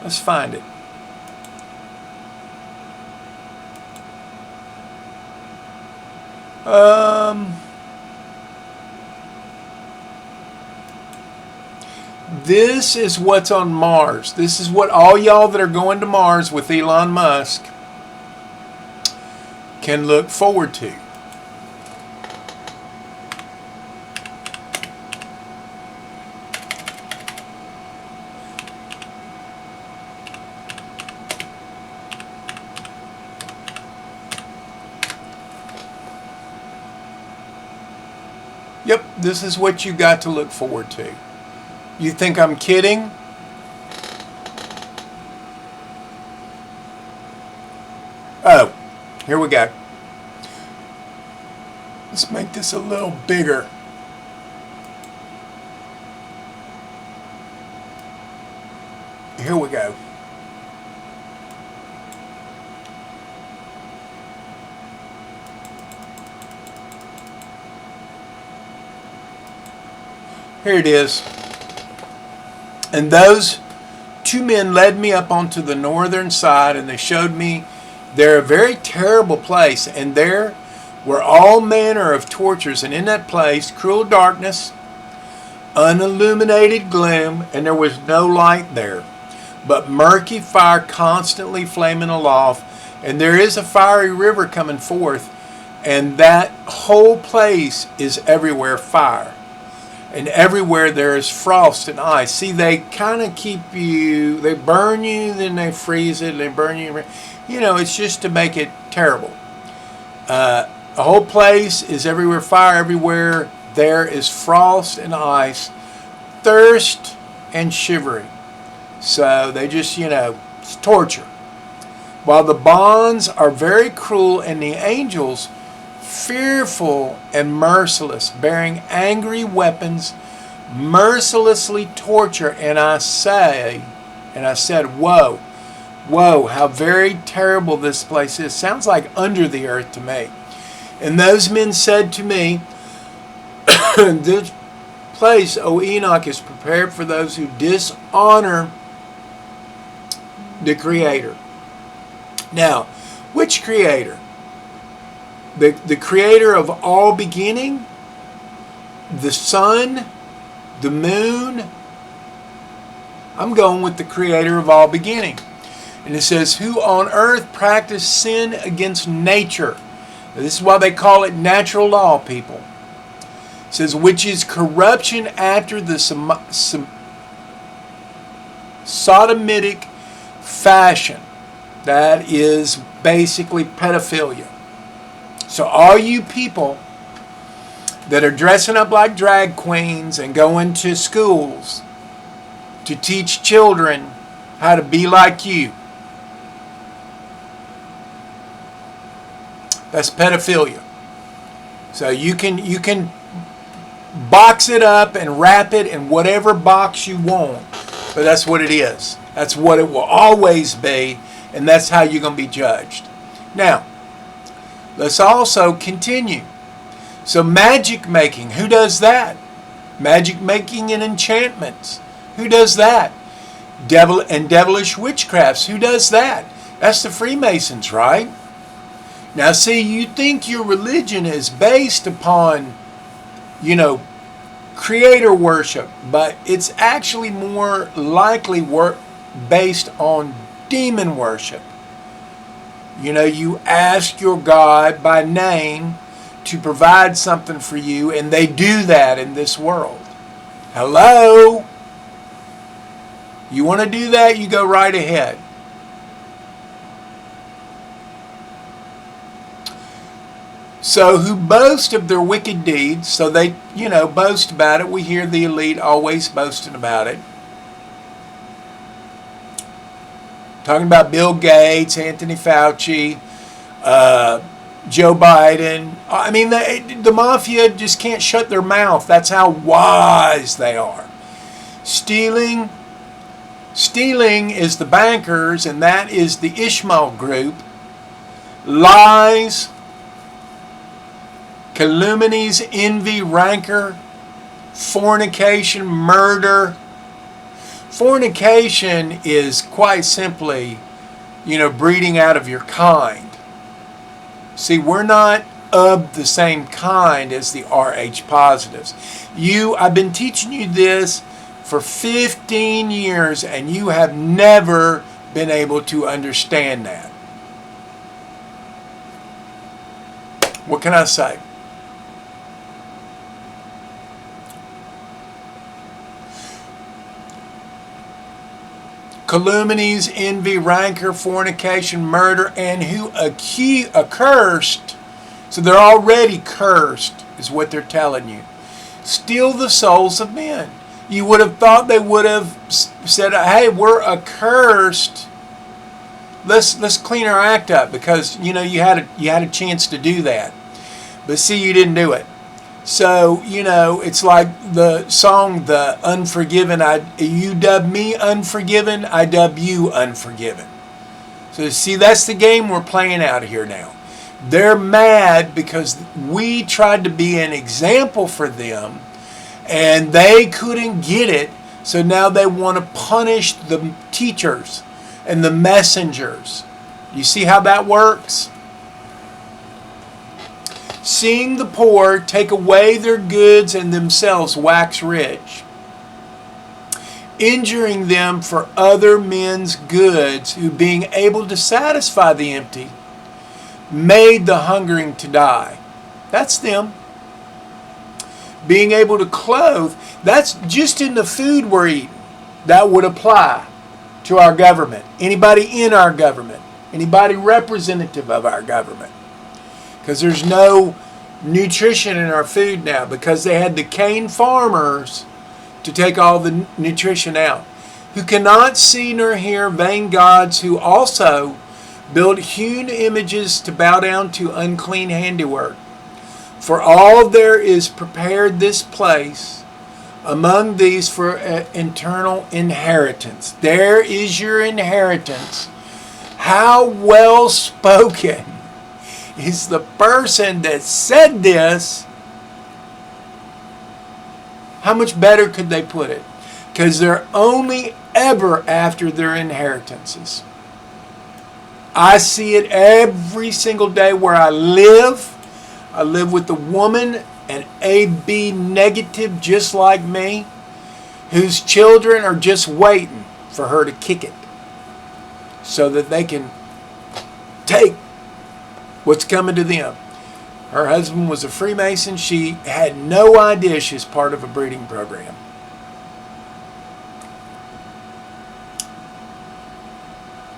Let's find it. This is what's on Mars. This is what all y'all that are going to Mars with Elon Musk can look forward to. Yep, this is what you got to look forward to. You think I'm kidding? Oh, here we go. Let's make this a little bigger. Here we go. Here it is. And those two men led me up onto the northern side, and they showed me there a very terrible place, and there were all manner of tortures, and in that place cruel darkness, unilluminated gloom, and there was no light there, but murky fire constantly flaming aloft, and there is a fiery river coming forth, and that whole place is everywhere fire. and everywhere there is frost and ice. See, they kind of keep you, they burn you, then they freeze it, they burn you. You know, it's just to make it terrible. The whole place is everywhere fire, everywhere there is frost and ice, thirst and shivering. So they just, you know, it's torture. While the bonds are very cruel and the angels fearful and merciless, bearing angry weapons, mercilessly torture. And I said, woe, woe, how very terrible this place is. Sounds like under the earth to me. And those men said to me, this place, O Enoch, is prepared for those who dishonor the Creator. Now, which Creator? The Creator of all beginning? The sun? The moon? I'm going with the Creator of all beginning. And it says, who on earth practice sin against nature. Now, this is why they call it natural law, people. It says, which is corruption after the sodomitic fashion. That is basically pedophilia. So all you people that are dressing up like drag queens and going to schools to teach children how to be like you, that's pedophilia. So you can box it up and wrap it in whatever box you want, but that's what it is. That's what it will always be, and that's how you're going to be judged. Now, let's also continue. So magic making, who does that? Magic making and enchantments, who does that? Devil and devilish witchcrafts, who does that? That's the Freemasons, right? Now see, you think your religion is based upon, you know, Creator worship, but it's actually more likely based on demon worship. You know, you ask your God by name to provide something for you, and they do that in this world. Hello? You want to do that? You go right ahead. So who boast of their wicked deeds, so they, you know, boast about it. We hear the elite always boasting about it. Talking about Bill Gates, Anthony Fauci, Joe Biden. I mean, the mafia just can't shut their mouth. That's how wise they are. Stealing is the bankers, and that is the Ishmael group. Lies, calumnies, envy, rancor, fornication, murder. Fornication is quite simply, you know, breeding out of your kind. See, we're not of the same kind as the Rh positives. I've been teaching you this for 15 years, and you have never been able to understand that. What can I say? Calumnies, envy, rancor, fornication, murder, and who accursed, so they're already cursed, is what they're telling you. Steal the souls of men. You would have thought they would have said, hey, we're accursed. Let's clean our act up, because you know you had a chance to do that. But see, you didn't do it. So, you know, it's like the song, The Unforgiven. You dub me unforgiven, I dub you unforgiven. So, see, that's the game we're playing out here now. They're mad because we tried to be an example for them, and they couldn't get it. So now they want to punish the teachers and the messengers. You see how that works? Seeing the poor take away their goods and themselves wax rich, injuring them for other men's goods, who being able to satisfy the empty, made the hungering to die. That's them. being able to clothe. That's just in the food we're eating. That would apply to our government. Anybody in our government. Anybody representative of our government. Because there's no nutrition in our food now, because they had the cane farmers to take all the nutrition out, who cannot see nor hear vain gods, who also build hewn images to bow down to unclean handiwork. For all there is prepared this place among these for eternal inheritance. There is your inheritance. How well spoken is the person that said this. How much better could they put it? Because they're only ever after their inheritances. I see it every single day where I live. I live with a woman, an AB negative just like me, whose children are just waiting for her to kick it so that they can take what's coming to them. Her husband was a Freemason. She had no idea she was part of a breeding program.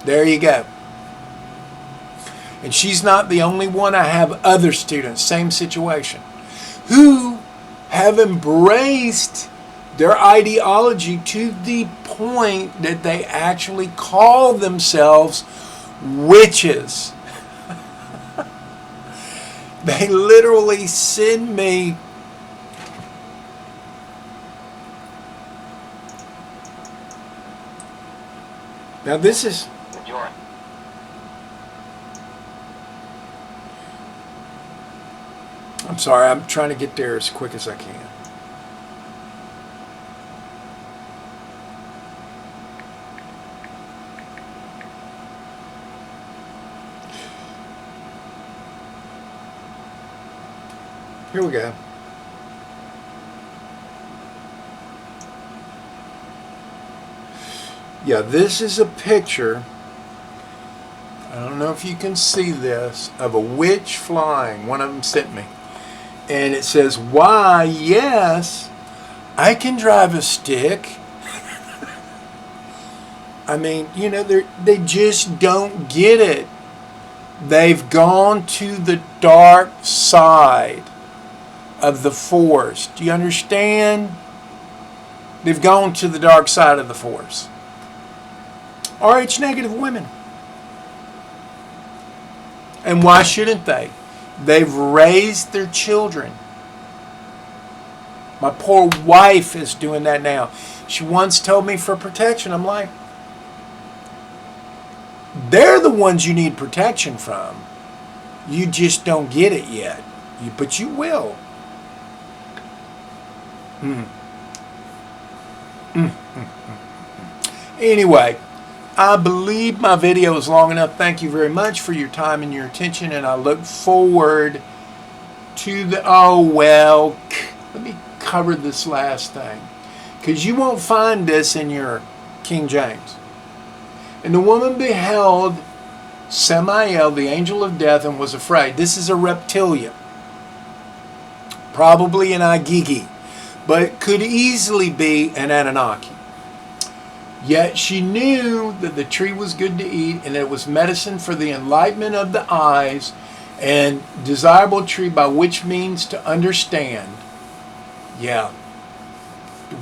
There you go. And she's not the only one. I have other students, same situation, who have embraced their ideology to the point that they actually call themselves witches. They literally send me now this is I'm sorry, I'm trying to get there as quick as I can. Here we go. Yeah, this is a picture, I don't know if you can see this, of a witch flying. One of them sent me. And it says, why, yes, I can drive a stick. I mean, you know, they just don't get it. They've gone to the dark side of the force. Do you understand? They've gone to the dark side of the force. RH negative women. And why shouldn't they? They've raised their children. My poor wife is doing that now. She once told me for protection. I'm like, they're the ones you need protection from. You just don't get it yet. But you will. Anyway, I believe my video is long enough. Thank you very much for your time and your attention, and I look forward to the... Oh, well, let me cover this last thing, because you won't find this in your King James. And the woman beheld Samael, the angel of death, and was afraid. This is a reptilian, probably an Agigi, but could easily be an Anunnaki. Yet she knew that the tree was good to eat, and it was medicine for the enlightenment of the eyes, and desirable tree by which means to understand. Yeah,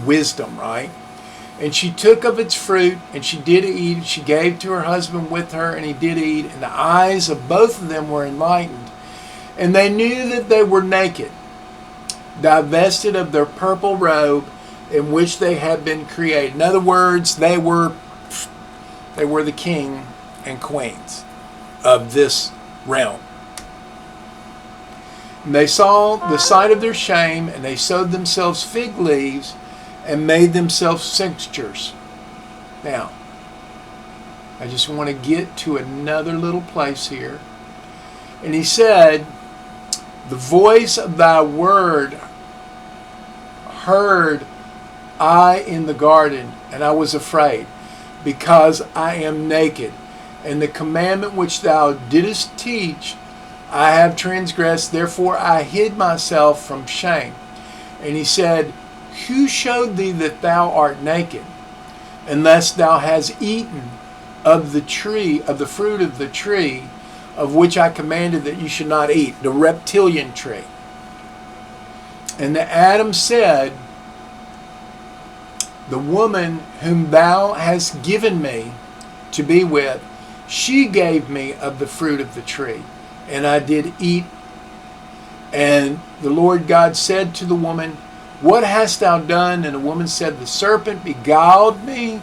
wisdom, right? And she took of its fruit, and she did eat. She gave to her husband with her, and he did eat. And the eyes of both of them were enlightened. And they knew that they were naked, divested of their purple robe, in which they had been created. In other words, they were the king and queens of this realm. And they saw the sight of their shame, and they sewed themselves fig leaves and made themselves cinctures. Now, I just want to get to another little place here. And he said, the voice of thy word heard I in the garden, and I was afraid, because I am naked. And the commandment which thou didst teach, I have transgressed, therefore I hid myself from shame. And he said, who showed thee that thou art naked, unless thou hast eaten of the tree, of the fruit of the tree, of which I commanded that you should not eat, the reptilian tree? And Adam said, the woman whom thou hast given me to be with, she gave me of the fruit of the tree, and I did eat. And the Lord God said to the woman, what hast thou done? And the woman said, the serpent beguiled me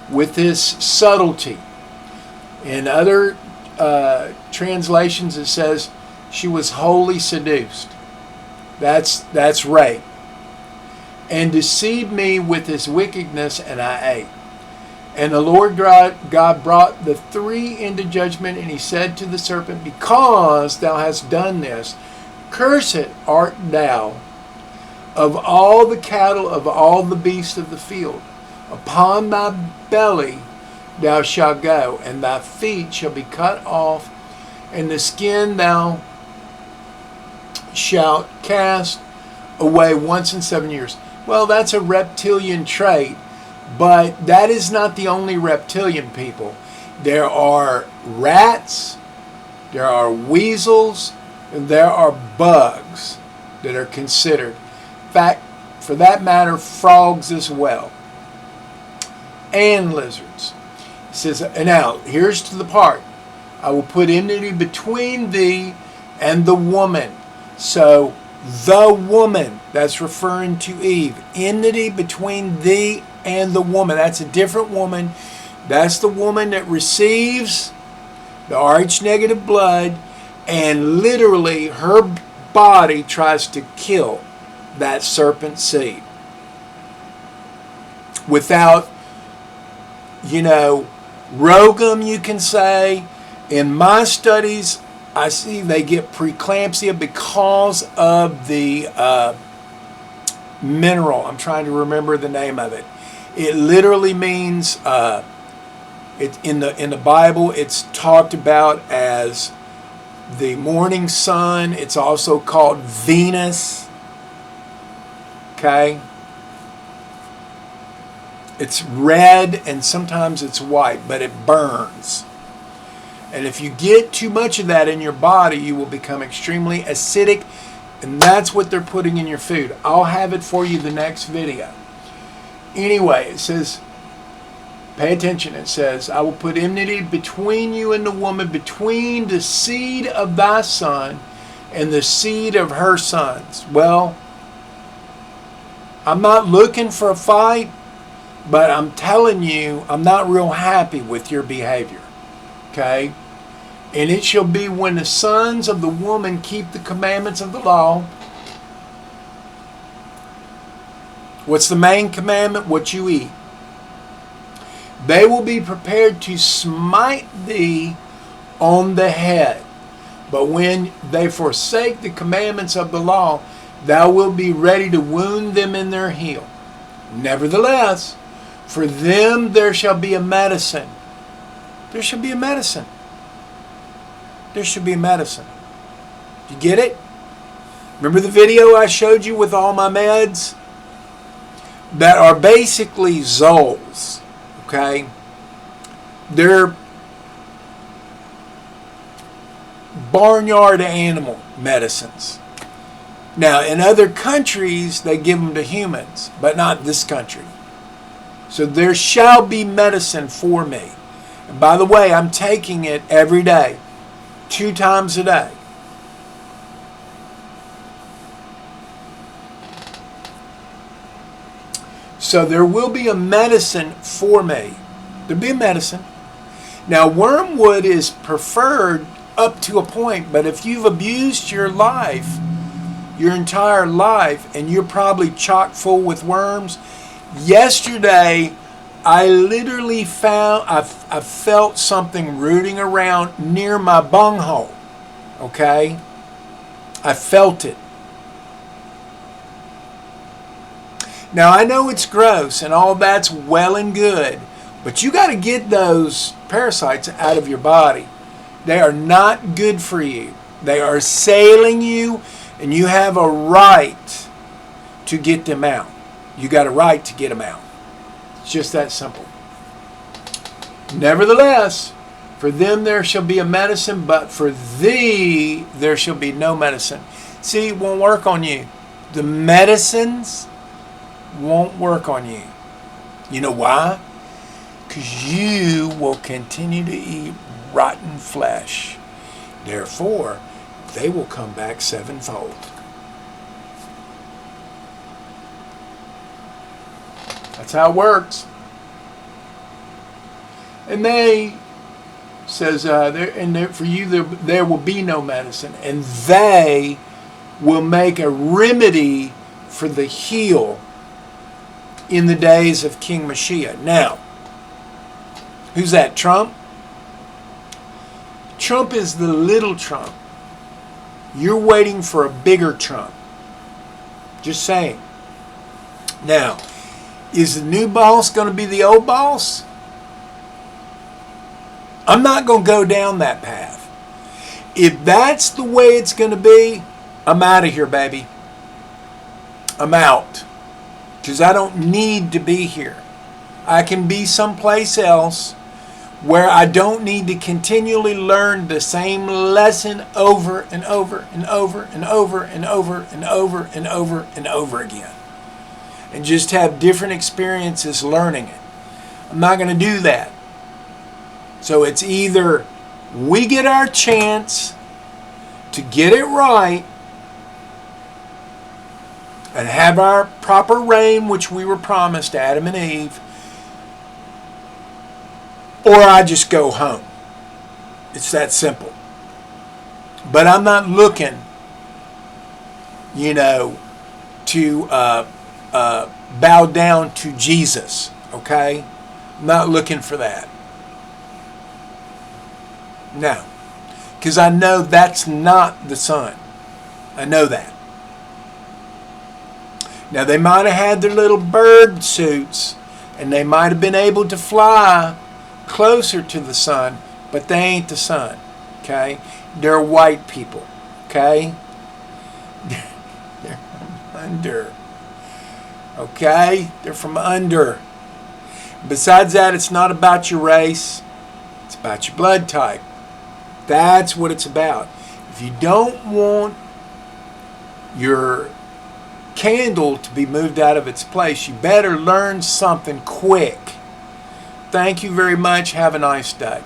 with his subtlety. In other translations it says she was wholly seduced. That's rape. And deceived me with his wickedness, and I ate. And the Lord God brought the three into judgment, and he said to the serpent, because thou hast done this, cursed art thou of all the cattle, of all the beasts of the field. Upon thy belly thou shalt go, and thy feet shall be cut off, and the skin thou shalt cast away once in 7 years. Well, that's a reptilian trait, but that is not the only reptilian people. There are rats, there are weasels, and there are bugs that are considered. In fact, for that matter, frogs as well. And lizards. It says, now, here's to the part. I will put enmity between thee and the woman. So, the woman, that's referring to Eve. Enmity between thee and the woman. That's a different woman. That's the woman that receives the Rh negative blood, and literally her body tries to kill that serpent seed. Without, rogum, you can say. In my studies, I see they get preeclampsia because of the mineral. I'm trying to remember the name of it. It literally means, in the Bible, it's talked about as the morning sun. It's also called Venus. Okay? It's red and sometimes it's white, but it burns. And if you get too much of that in your body, you will become extremely acidic, and that's what they're putting in your food. I'll have it for you the next video. Anyway, it says, pay attention, it says, I will put enmity between you and the woman, between the seed of thy son and the seed of her sons. Well, I'm not looking for a fight, but I'm telling you, I'm not real happy with your behavior. Okay? And it shall be when the sons of the woman keep the commandments of the law. What's the main commandment? What you eat. They will be prepared to smite thee on the head. But when they forsake the commandments of the law, thou wilt be ready to wound them in their heel. Nevertheless, for them there shall be a medicine. There shall be a medicine. There should be a medicine. You get it? Remember the video I showed you with all my meds? That are basically Zols. Okay? They're barnyard animal medicines. Now, in other countries, they give them to humans, but not this country. So there shall be medicine for me. And by the way, I'm taking it every day, 2 times a day. So there will be a medicine for me. There'll be a medicine. Now, wormwood is preferred up to a point, but if you've abused your life, your entire life, and you're probably chock full with worms, yesterday I literally I felt something rooting around near my bunghole. Okay? I felt it. Now, I know it's gross and all that's well and good, but you got to get those parasites out of your body. They are not good for you. They are assailing you, and you have a right to get them out. You got a right to get them out. It's just that simple. Nevertheless, for them there shall be a medicine, but for thee there shall be no medicine. See, it won't work on you. The medicines won't work on you. You know why? Because you will continue to eat rotten flesh. Therefore, they will come back sevenfold. That's how it works. And they says, for you there will be no medicine, and they will make a remedy for the heel in the days of King Mashiach. Now, who's that? Trump? Trump is the little Trump. You're waiting for a bigger Trump. Just saying. Now, is the new boss going to be the old boss? I'm not going to go down that path. If that's the way it's going to be, I'm out of here, baby. I'm out. Because I don't need to be here. I can be someplace else where I don't need to continually learn the same lesson over and over and over and over and over and over and over and over again. And just have different experiences learning it. I'm not going to do that. So it's either we get our chance to get it right and have our proper reign, which we were promised, Adam and Eve, or I just go home. It's that simple. But I'm not looking, to bow down to Jesus, okay? I'm not looking for that. No. Because I know that's not the Son. I know that. Now, they might have had their little bird suits, and they might have been able to fly closer to the Son, but they ain't the Son, okay? They're white people, okay? They're from under, okay? They're from under. Besides that, it's not about your race. It's about your blood type. That's what it's about. If you don't want your candle to be moved out of its place, you better learn something quick. Thank you very much. Have a nice day.